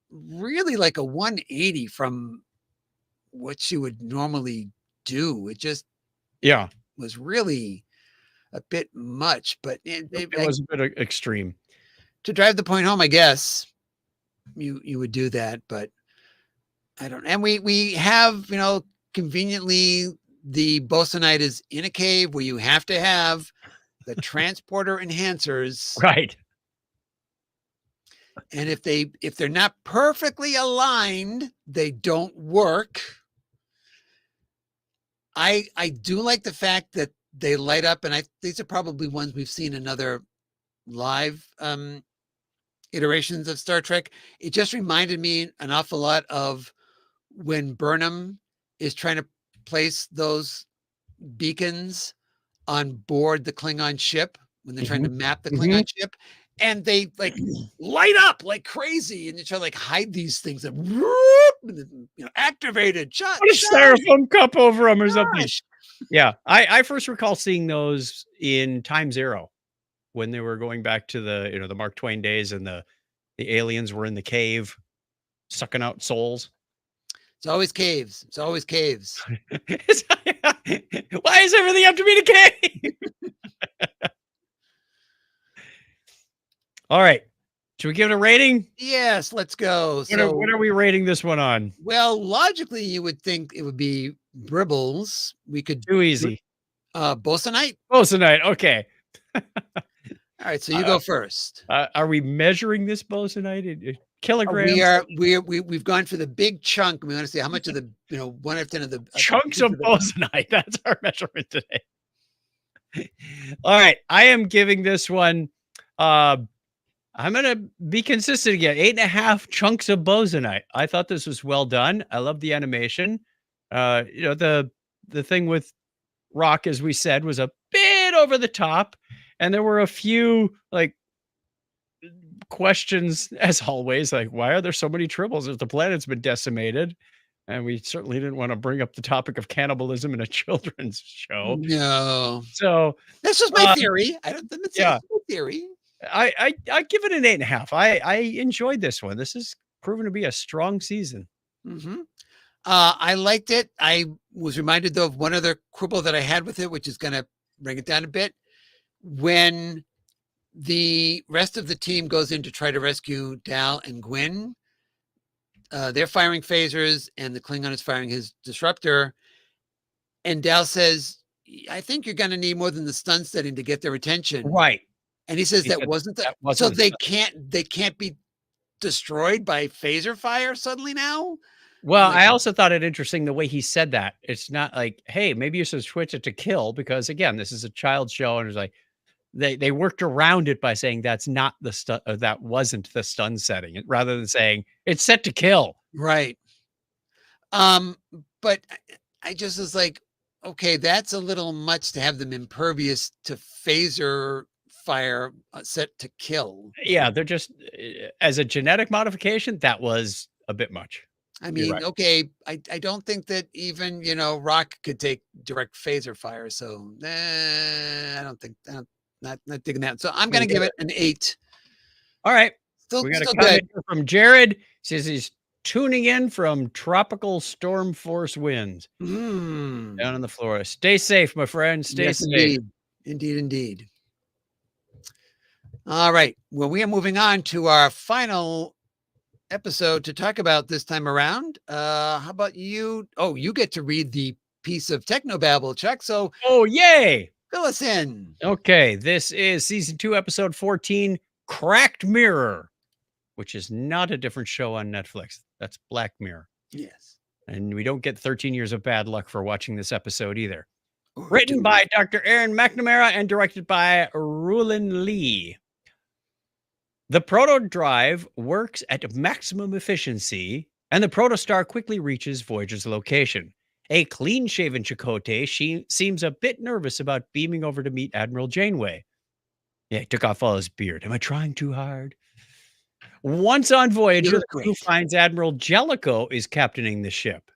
really like a 180 from what she would normally do. It just Yeah, was really a bit much, but it was a bit extreme. to drive the point home, I guess you would do that, but I don't. And we have, conveniently the Bosunite is in a cave where you have to have the transporter enhancers, Right. and if they're not perfectly aligned, they don't work. I do like the fact that they light up, and these are probably ones we've seen in other live iterations of Star Trek. It just reminded me an awful lot of when Burnham is trying to place those beacons on board the Klingon ship when they're trying to map the Klingon ship, and they like light up like crazy, and you try to like hide these things and activated shot. Put a styrofoam cup over them or something. Gosh. Yeah, I first recall seeing those in Time Zero when they were going back to the the Mark Twain days, and the aliens were in the cave sucking out souls. It's always caves. It's always caves. Why is everything have to be in a cave? All right, should we give it a rating? Yes, let's go. What are we rating this one on? Well, logically, you would think it would be Bribbles. We could Too easy. Bosunite. Bosunite. Okay. All right, so you go first. Are we measuring this Bosunite in kilograms? We've gone for the big chunk. We want to see how much of the 1/10 of the Chunks of Bosunite. That's our measurement today. All right, I am giving this one. I'm gonna be consistent again. 8.5 chunks of Bosunite. I thought this was well done. I love the animation. The thing with Rock, as we said, was a bit over the top, and there were a few like questions, as always, like why are there so many tribbles if the planet's been decimated? And we certainly didn't want to bring up the topic of cannibalism in a children's show. No, So that's just my theory. I don't. That's yeah. my theory. I give it an 8.5. I enjoyed this one. This is proven to be a strong season. I liked it. I was reminded though of one other quibble that I had with it, which is going to bring it down a bit. When the rest of the team goes in to try to rescue Dal and Gwyn, they're firing phasers, and the Klingon is firing his disruptor. And Dal says, "I think you're going to need more than the stun setting to get their attention." Right. And he says that wasn't so they can't be destroyed by phaser fire suddenly now. Well, I also thought it interesting the way he said that. It's not like, hey, maybe you should switch it to kill, because again, this is a child show, and it's like they worked around it by saying that's not the stun, or that wasn't the stun setting, rather than saying it's set to kill. Right. But I just was like, okay, that's a little much to have them impervious to phaser fire set to kill. Yeah, they're just as a genetic modification, that was a bit much. I mean, right. okay, I don't think that even Rock could take direct phaser fire, so I don't think not digging that. So I'm gonna give it an 8. All right. Still, We got a still comment good. here from Jared. Says he's tuning in from tropical storm force winds down in the Florida. Stay safe, my friend. Stay safe. Indeed. All right. Well, we are moving on to our final episode to talk about this time around. How about you? Oh, you get to read the piece of technobabble, Chuck. So, oh, yay. Fill us in. Okay. This is season 2, episode 14, Cracked Mirror, which is not a different show on Netflix. That's Black Mirror. Yes. And we don't get 13 years of bad luck for watching this episode either. Written by Dr. Aaron McNamara and directed by Rulin Lee. The proto-drive works at maximum efficiency, and the protostar quickly reaches Voyager's location. A clean-shaven Chakotay seems a bit nervous about beaming over to meet Admiral Janeway. Yeah, he took off all his beard. Am I trying too hard? Once on Voyager, the crew finds Admiral Jellicoe is captaining the ship.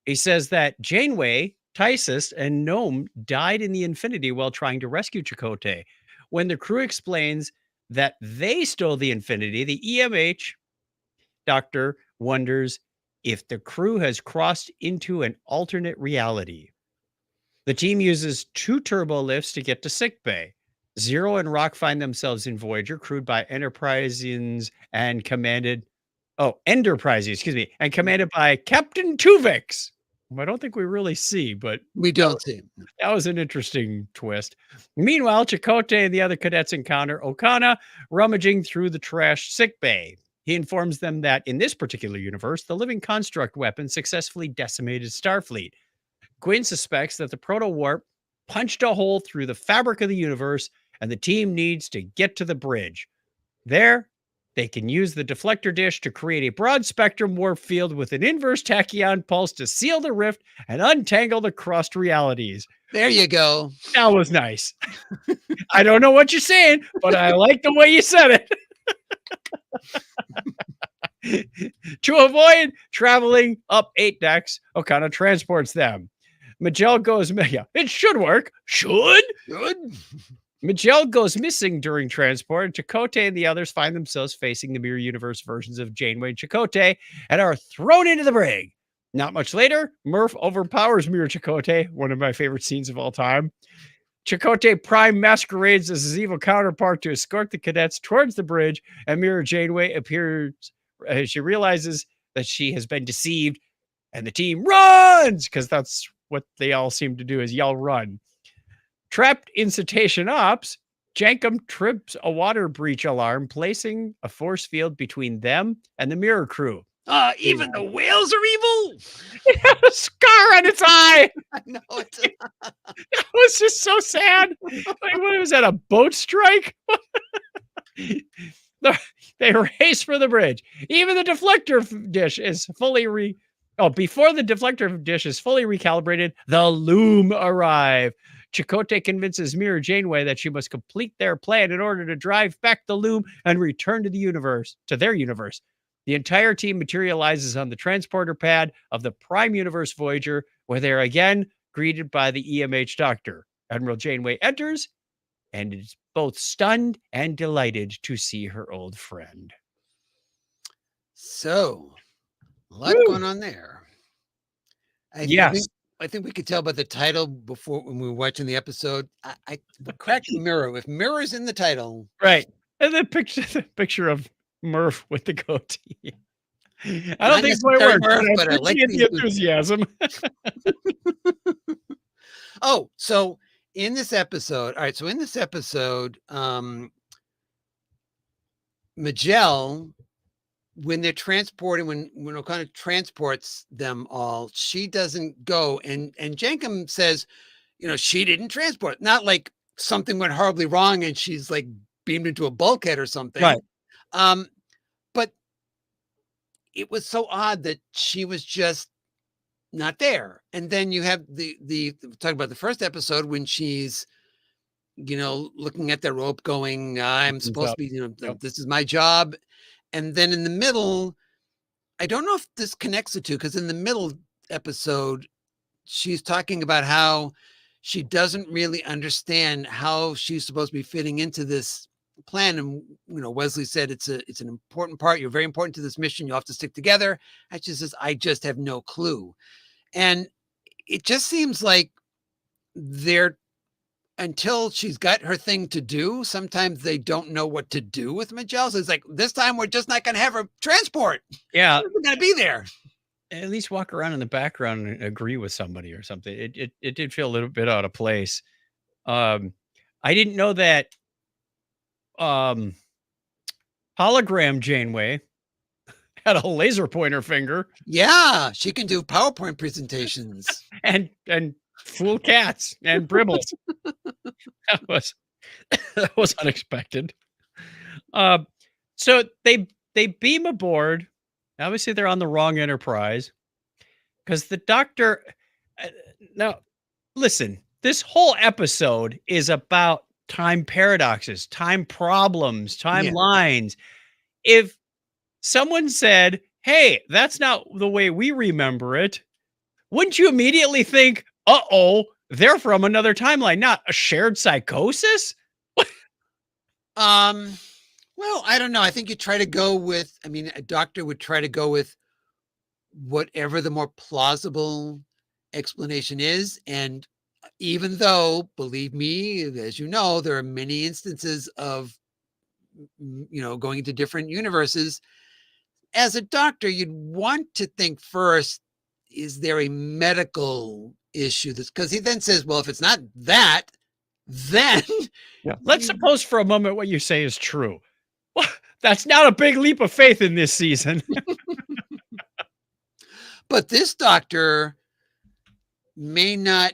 He says that Janeway Tysus and Gnome died in the Infinity while trying to rescue Chakotay. When the crew explains that they stole the Infinity, the EMH doctor wonders if the crew has crossed into an alternate reality. The team uses 2 turbo lifts to get to sickbay. Zero and Rock find themselves in Voyager, crewed by Enterpriseians and commanded by Captain Tuvix, whom I don't think we really see, but We don't see him. that was an interesting twist. Meanwhile, Chakotay and the other cadets encounter Okana rummaging through the trash sickbay. He informs them that in this particular universe, the living construct weapon successfully decimated Starfleet. Gwyn suspects that the proto-warp punched a hole through the fabric of the universe, and the team needs to get to the bridge. There, they can use the deflector dish to create a broad spectrum warp field with an inverse tachyon pulse to seal the rift and untangle the crossed realities. There you go. That was nice. I don't know what you're saying, but I like the way you said it. To avoid traveling up 8 decks, Okana transports them. Majel goes, it should work. Should? Good. Majel goes missing during transport, and Chakotay and the others find themselves facing the mirror universe versions of Janeway and Chakotay and are thrown into the brig. Not much later, Murph overpowers Mirror Chakotay, one of my favorite scenes of all time. Chakotay Prime masquerades as his evil counterpart to escort the cadets towards the bridge, and Mirror Janeway appears as she realizes that she has been deceived, and the team runs, because that's what they all seem to do, is yell run. Trapped in Cetacean Ops, Jankum trips a water breach alarm, placing a force field between them and the mirror crew. Even the whales are evil. It had a scar on its eye. I know it's That was just so sad. Like, what was that, a boat strike? They race for the bridge. Even the deflector dish is fully before the deflector dish is fully recalibrated, the loom arrive. Chakotay convinces Mirror Janeway that she must complete their plan in order to drive back the loom and return to their universe. The entire team materializes on the transporter pad of the Prime Universe Voyager, where they're again greeted by the EMH doctor. Admiral Janeway enters and is both stunned and delighted to see her old friend. So, a lot going on there. I think we could tell by the title before when we were watching the episode. I cracked Mirror. If Mirror's in the title, Right. And the picture of Murph with the goatee. I Not don't think it quite necessarily works, Murph, but but I like the the enthusiasm. oh, so in this episode, all right. So in this episode, Majel, when they're transporting, when Okana transports them all, she doesn't go, and Jankum says, she didn't transport. Not like something went horribly wrong and she's like beamed into a bulkhead or something. Right. But it was so odd that she was just not there. And then you have the talk about the first episode when she's, looking at the rope going, I'm supposed to be, this is my job. And then in the middle, I don't know if this connects the two, because in the middle episode, she's talking about how she doesn't really understand how she's supposed to be fitting into this plan. And, Wesley said it's an important part. You're very important to this mission. You have to stick together. And she says, I just have no clue. And it just seems like until she's got her thing to do, sometimes they don't know what to do with Majel. So it's like, this time we're just not going to have her transport. Yeah. We're going to be there. At least walk around in the background and agree with somebody or something. It did feel a little bit out of place. I didn't know that hologram Janeway had a laser pointer finger. Yeah, she can do PowerPoint presentations. and fool cats and bribbles. that was unexpected. So they beam aboard. Obviously, they're on the wrong Enterprise because the doctor. Now, listen. This whole episode is about time paradoxes, time problems, timelines. Yeah. If someone said, "Hey, that's not the way we remember it," wouldn't you immediately think, uh-oh, they're from another timeline, not a shared psychosis? Well, I don't know. I think you try to go with, I mean, a doctor would try to go with whatever the more plausible explanation is. And even though, believe me, as you know, there are many instances of, going into different universes. As a doctor, you'd want to think first, is there a medical issue? That's because he then says, well, if it's not that, then Let's suppose for a moment what you say is true. Well, that's not a big leap of faith in this season. but this doctor may not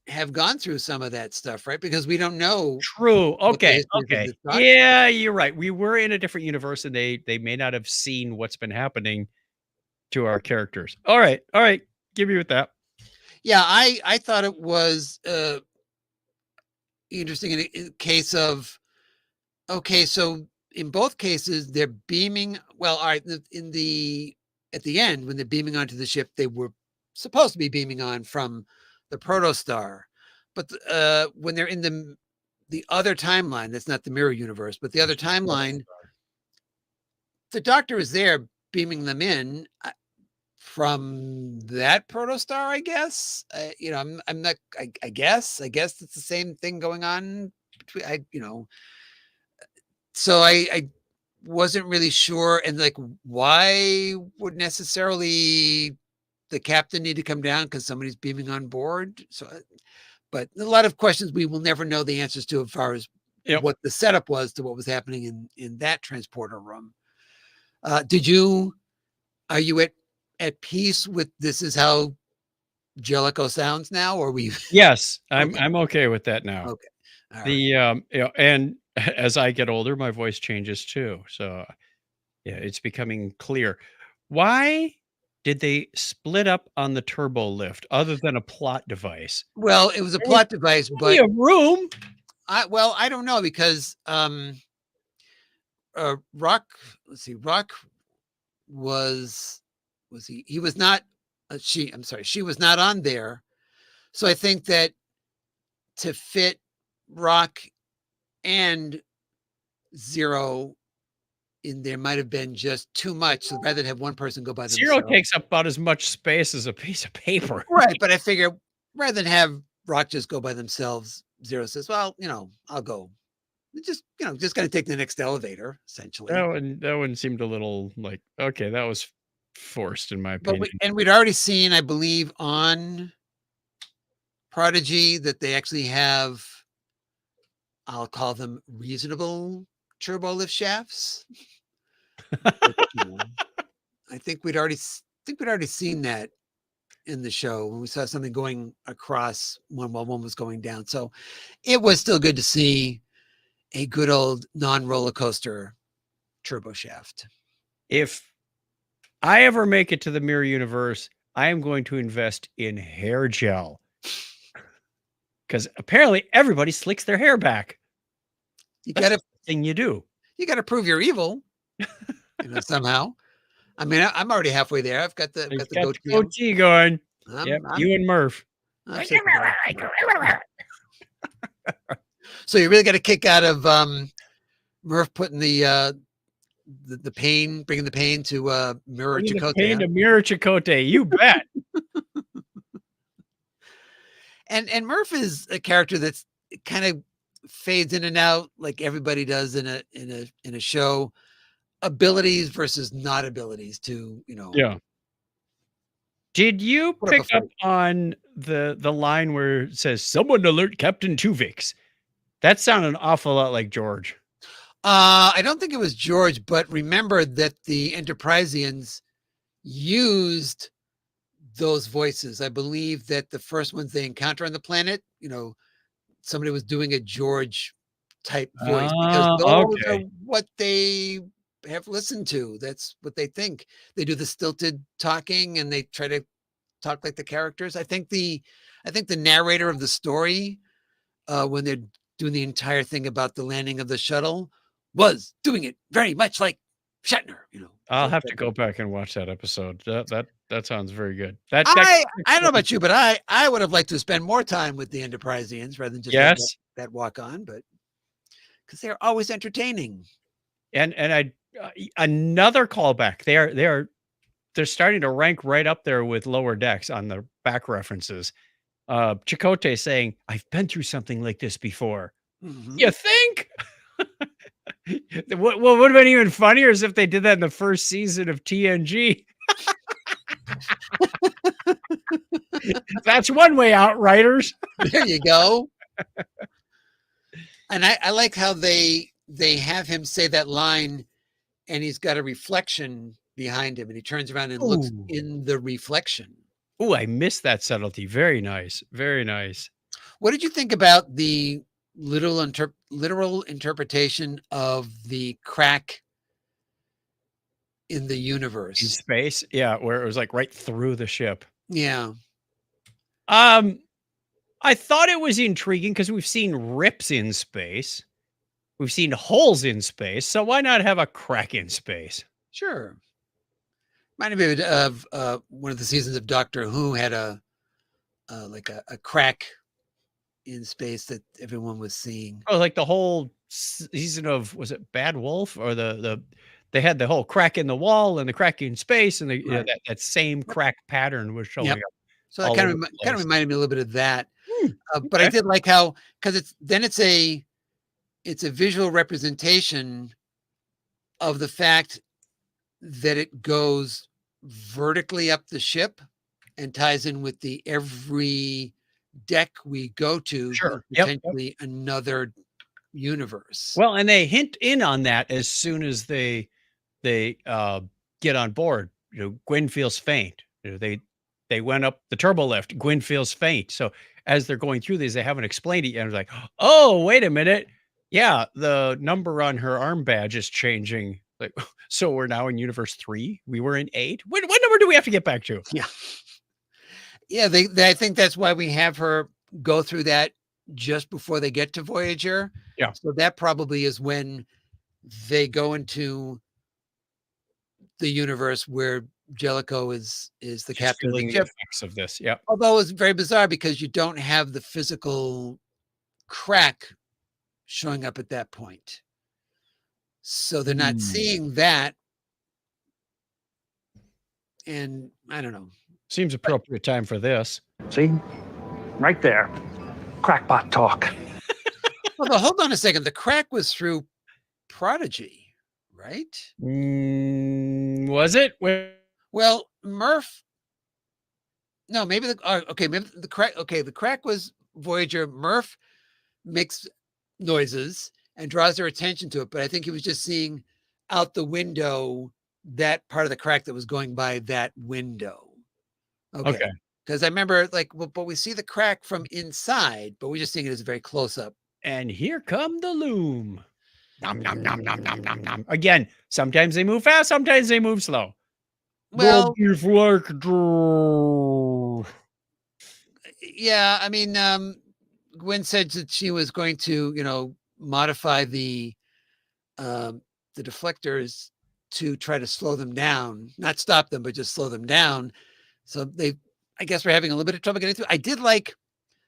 have gone through some of that stuff, right? Because we don't know. True. what the Okay. history of Okay. this doctor- Yeah, you're right. We were in a different universe and they may not have seen what's been happening to our characters. All right. All right. Give me with that. Yeah, I thought it was interesting in a case of, okay, so in both cases they're beaming. Well, all right, at the end when they're beaming onto the ship, they were supposed to be beaming on from the protostar, but when they're in the other timeline, that's not the mirror universe, but the other timeline, the doctor is there beaming them in from that protostar, I guess. I'm not. I guess it's the same thing going on between. So I wasn't really sure, and like, why would necessarily the captain need to come down because somebody's beaming on board? So, but a lot of questions we will never know the answers to as far as what the setup was to what was happening in that transporter room. Are you at peace with this is how Jellicoe sounds now, or we? Yes, Okay. I'm okay with that now. Okay. All The right. and as I get older, my voice changes too. So yeah, it's becoming clear. Why did they split up on the turbo lift other than a plot device? Well, it was a There was plot device, plenty but of room. I don't know because Rock. Let's see, Rock was he was not she. I'm sorry, she was not on there. So I think that to fit Rock and Zero in there might have been just too much. So rather than have one person go by Zero themselves. takes up about as much space as a piece of paper. Right, but I figure rather than have Rock just go by themselves, Zero says, "Well, I'll go. Just got to take the next elevator, essentially." That one seemed a little like, okay, that was forced in my But opinion. we'd already seen, I believe, on Prodigy that they actually have, I'll call them reasonable turbo lift shafts. But, I think we'd already seen that in the show when we saw something going across one while one was going down. So it was still good to see a good old non-roller coaster turbo shaft. If I ever make it to the mirror universe, I am going to invest in hair gel. Because apparently everybody slicks their hair back. You That's gotta the thing you do. prove you're evil, somehow. I mean, I'm already halfway there. I've got the He's got the got goatee. the goatee going. Yep, I'm you and Murph. sick of that. So you really got a kick out of Murph putting the pain, bringing the pain to Mirror Bringing the Chakotay. pain to Mirror Chakotay. You bet. And Murph is a character that's kind of fades in and out like everybody does in a show. Abilities versus not abilities to, Yeah. Did you Put up a pick up on the line where it says, "Someone alert Captain Tuvix"? That sounded an awful lot like George. I don't think it was George, but remember that the Enterprisians used those voices. I believe that the first ones they encounter on the planet, somebody was doing a George type voice because those are what they have listened to. That's what they think. They do the stilted talking and they try to talk like the characters. I think the narrator of the story, when they're doing the entire thing about the landing of the shuttle, was doing it very much like Shatner. I'll have to go back and watch that episode. That That sounds very good. That I don't know about you, but I would have liked to spend more time with the Enterpriseians rather than just have yes, that walk on, but because they're always entertaining. and another callback. They're starting to rank right up there with Lower Decks on the back references. Chakotay saying, "I've been through something like this before." Mhm. You think? What would have been even funnier is if they did that in the first season of TNG. That's one way out, writers. There you go. And I like how they have him say that line, and he's got a reflection behind him, and he turns around and looks Ooh. in the reflection. Oh, I missed that subtlety. Very nice. Very nice. What did you think about the literal interpretation of the crack in the In universe? space, yeah, where it was like right through the ship. Yeah. I thought it was intriguing because we've seen rips in space. We've seen holes in space. So why not have a crack in space? Sure. Reminded me of one of the seasons of Doctor Who had a crack in space that everyone was seeing. Oh, like the whole season of, was it Bad Wolf, or they had the whole crack in the wall and the crack in space, and Right. that same crack pattern was showing Yep. up. So that All kind over of the kind of place. reminded me a little bit of that. But I Okay. did like how, because it's a visual representation of the fact that it goes vertically up the ship and ties in with the every deck we go to, Sure. is Yep. potentially another universe. Well, and they hint in on that as soon as they get on board. Gwen feels faint. They went up the turbo lift. Gwen feels faint. So as they're going through these, they haven't explained it yet. It's like, oh, wait a minute. Yeah, the number on her arm badge is changing. Like, so we're now in universe 3. We were in 8. What number do we have to get back to? Yeah. Yeah, I think that's why we have her go through that just before they get to Voyager. Yeah. So that probably is when they go into the universe where Jellicoe is the She's captain of feeling the the ship. effects of this. Yeah. Although it's very bizarre because you don't have the physical crack showing up at that point. So they're not seeing that. And I don't know. Seems appropriate time for this. See? Right there. Crackpot talk. Although, hold on a second. The crack was through Prodigy, right? Was it? Well, Murph. No, maybe maybe the crack. Okay, the crack was Voyager. Murph makes noises and draws their attention to it, but I think he was just seeing out the window that part of the crack that was going by that window. Okay. Because I remember, but we see the crack from inside, but we're just seeing it as a very close up. And here come the loom. Nom, nom, nom, nom, nom, nom, nom. Again, sometimes they move fast, sometimes they move slow. Well, Yeah. yeah, I mean, Gwen said that she was going to, modify the deflectors to try to slow them down, not stop them, but just slow them down. So I guess we're having a little bit of trouble getting through. I did like,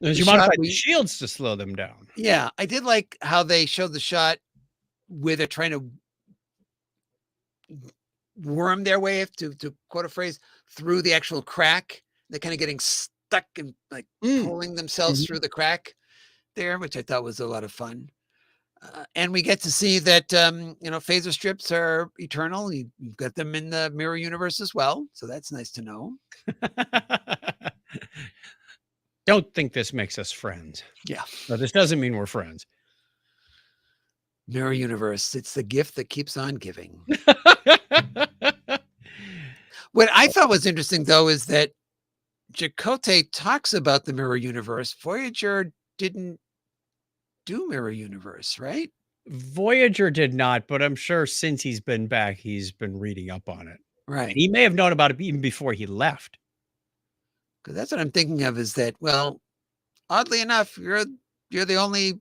You modified the shields to slow them down. yeah, I did like how they showed the shot where they're trying to worm their way, to quote a phrase, through the actual crack. They're kind of getting stuck and pulling themselves through the crack there, which I thought was a lot of fun. And we get to see that, phaser strips are eternal. You've got them in the mirror universe as well. So that's nice to know. Don't think this makes us friends. Yeah. No, this doesn't mean we're friends. Mirror universe. It's the gift that keeps on giving. What I thought was interesting, though, is that Chakotay talks about the mirror universe. Voyager didn't do mirror universe, right? Voyager did not, but I'm sure since he's been back, he's been reading up on it. Right. And he may have known about it even before he left. Because that's what I'm thinking of, is that, well, oddly enough, you're the only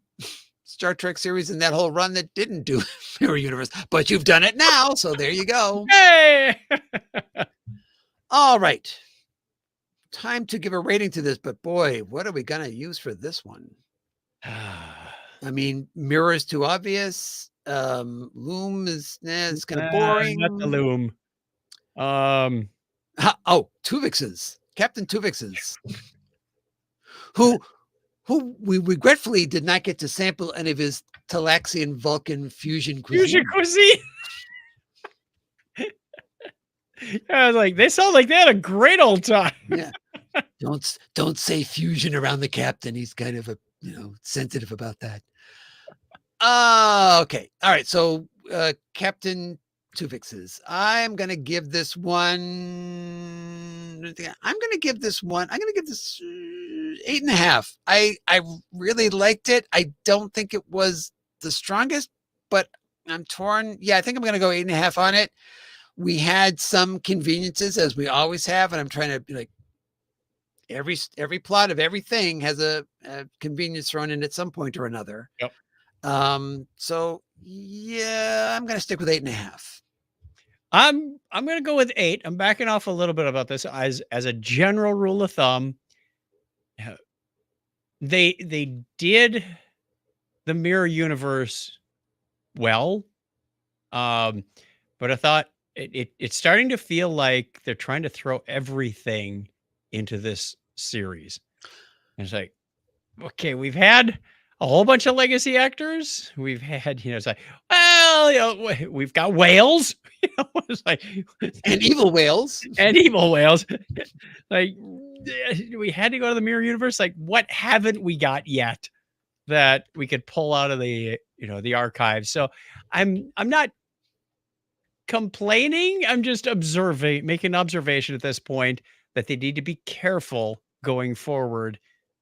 Star Trek series in that whole run that didn't do mirror universe, but you've done it now. So there you go. Hey! All right. Time to give a rating to this, but boy, what are we going to use for this one? I mean, Mirror is too obvious. Loom is it's kind of boring. Not the loom. Oh, Tuvix's. Captain Tuvix's. who we regretfully did not get to sample any of his Talaxian Vulcan fusion cuisine. Fusion cuisine. I was like, they sound like they had a great old time. Yeah. Don't say fusion around the captain. He's kind of sensitive about that. Okay. All right. So Captain Tuvix's. I'm gonna give this one. I'm gonna give this 8.5. I really liked it. I don't think it was the strongest, but I'm torn. Yeah, I think I'm gonna go 8.5 on it. We had some conveniences, as we always have, and I'm trying to be like, every plot of everything has a convenience thrown in at some point or another. Yep. So yeah, I'm gonna stick with 8.5. I'm gonna go with 8. I'm backing off a little bit about this as a general rule of thumb. They did the mirror universe well, but I thought it's starting to feel like they're trying to throw everything into this series. And it's like, okay, we've had a whole bunch of legacy actors. We've had, it's like, well, we've got whales, it's like, And evil whales. and evil whales. Like, we had to go to the mirror universe. Like, what haven't we got yet that we could pull out of the, the archives? So I'm not complaining. I'm just making an observation at this point that they need to be careful going forward,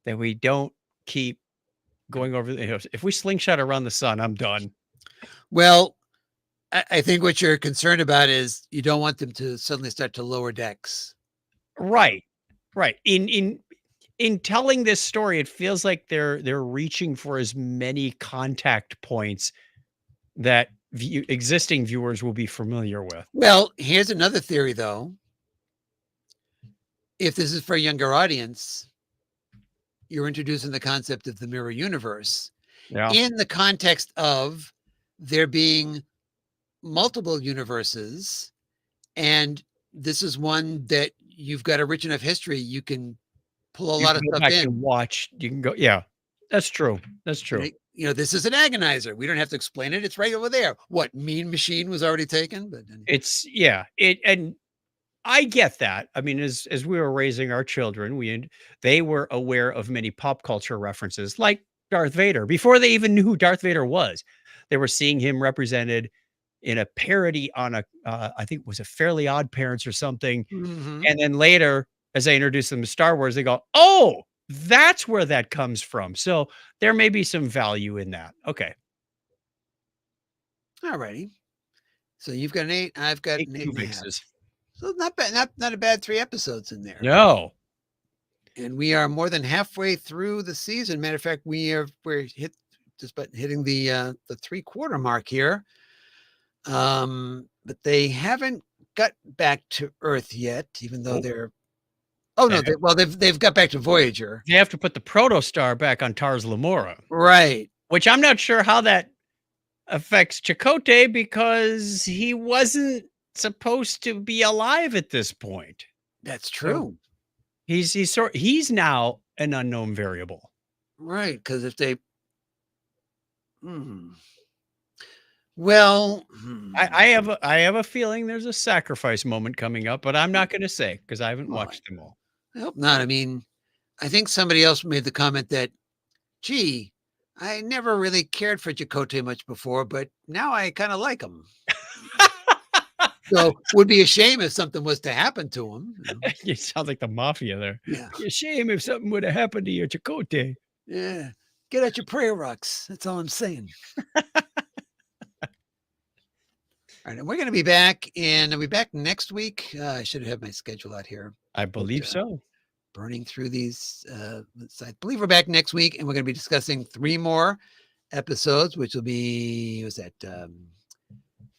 that we don't keep going over if we slingshot around the sun, I'm done. Well, I think what you're concerned about is you don't want them to suddenly start to lower decks. Right. In telling this story, it feels like they're reaching for as many contact points that existing viewers will be familiar with. Well, here's another theory, though. If this is for a younger audience, you're introducing the concept of the mirror universe in the context of there being multiple universes, and this is one that you've got a rich enough history you can pull a lot of stuff in. You can go. Yeah, that's true. This is an agonizer. We don't have to explain it. It's right over there. What, Mean Machine was already taken, but and I get that. I mean, as we were raising our children, they were aware of many pop culture references, like Darth Vader, before they even knew who Darth Vader was. They were seeing him represented in a parody on I think it was a Fairly Odd Parents or something. Mm-hmm. And then later, as I introduced them to Star Wars, they go, "Oh, that's where that comes from." So there may be some value in that. Okay. All righty. So you've got an 8. I've got 8 an 8.5. So not bad. Not a bad 3 episodes in there. No. And we are more than halfway through the season. Matter of fact, we're hitting the 3/4 mark here. But they haven't got back to Earth yet, even though they're. Oh no! They've got back to Voyager. They have to put the protostar back on Tars Lamora, right? Which I'm not sure how that affects Chakotay, because he wasn't supposed to be alive at this point. That's true. So he's now an unknown variable, right? Because if they, well, I have a feeling there's a sacrifice moment coming up, but I'm not going to say because I haven't watched them all. I hope not. I mean, I think somebody else made the comment that, gee, I never really cared for Chakotay much before, but now I kind of like him. So would be a shame if something was to happen to him. You sound like the mafia there. Yeah. A shame if something would have happened to your Chakotay. Yeah. Get out your prayer rocks. That's all I'm saying. All right. And we're going to be back. And are we back next week? I should have my schedule out here. I believe so. Burning through these. I believe we're back next week, and we're going to be discussing 3 more episodes, which will be,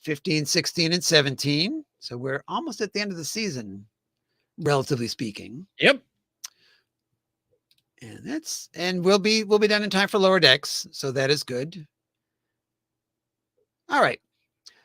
15, 16, and 17. So we're almost at the end of the season. relatively speaking. Yep. And we'll be done in time for Lower Decks, so that is good. All right.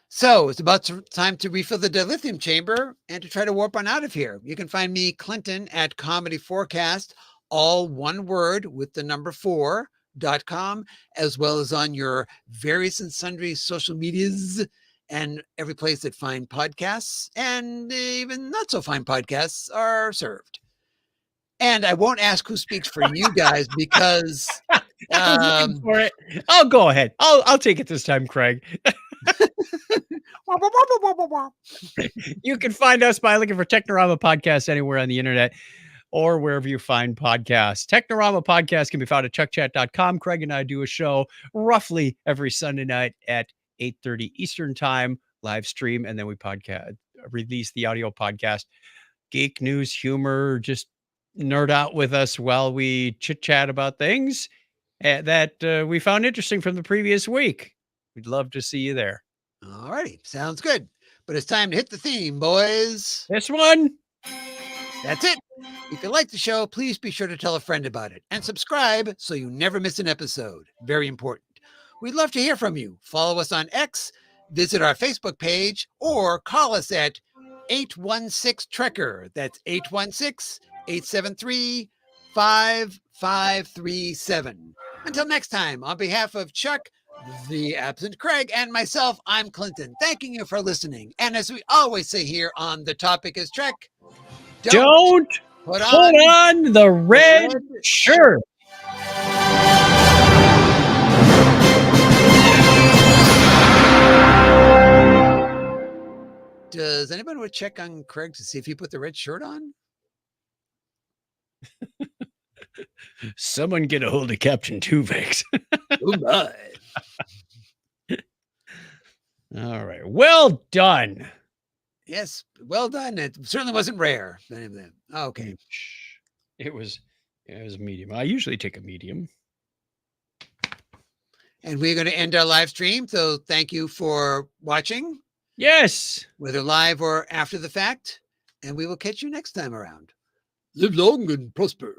So it's about time to refill the dilithium chamber and to try to warp on out of here. You can find me, Clinton, at Comedy Forecast, all one word with the number 4.com, as well as on your various and sundry social medias and every place that fine podcasts and even not so fine podcasts are served. And I won't ask who speaks for you guys because I was waiting for it. I'll go ahead. I'll take it this time, Craig. You can find us by looking for Technorama Podcast anywhere on the internet or wherever you find podcasts. Technorama Podcast can be found at chuckchat.com. Craig and I do a show roughly every Sunday night at 8:30 Eastern time, live stream, and then we release the audio podcast. Geek news, humor, just nerd out with us while we chit chat about things that we found interesting from the previous week. We'd love to see you there. All righty. Sounds good. But it's time to hit the theme, boys. This one. That's it. If you like the show, please be sure to tell a friend about it and subscribe so you never miss an episode. Very important. We'd love to hear from you. Follow us on X, visit our Facebook page, or call us at 816-TREKKER. That's 816-873-5537. Until next time, on behalf of Chuck, the absent Craig, and myself, I'm Clinton, thanking you for listening. And as we always say here on The Topic is Trek, Don't put on the red shirt. Does anybody want to check on Craig to see if he put the red shirt on? Someone get a hold of Captain Tuvix. Oh my. All right. Well done. Yes, well done. It certainly wasn't rare. Okay. It was medium. I usually take a medium. And we're going to end our live stream. So thank you for watching, Yes. whether live or after the fact. And we will catch you next time around. Live long and prosper.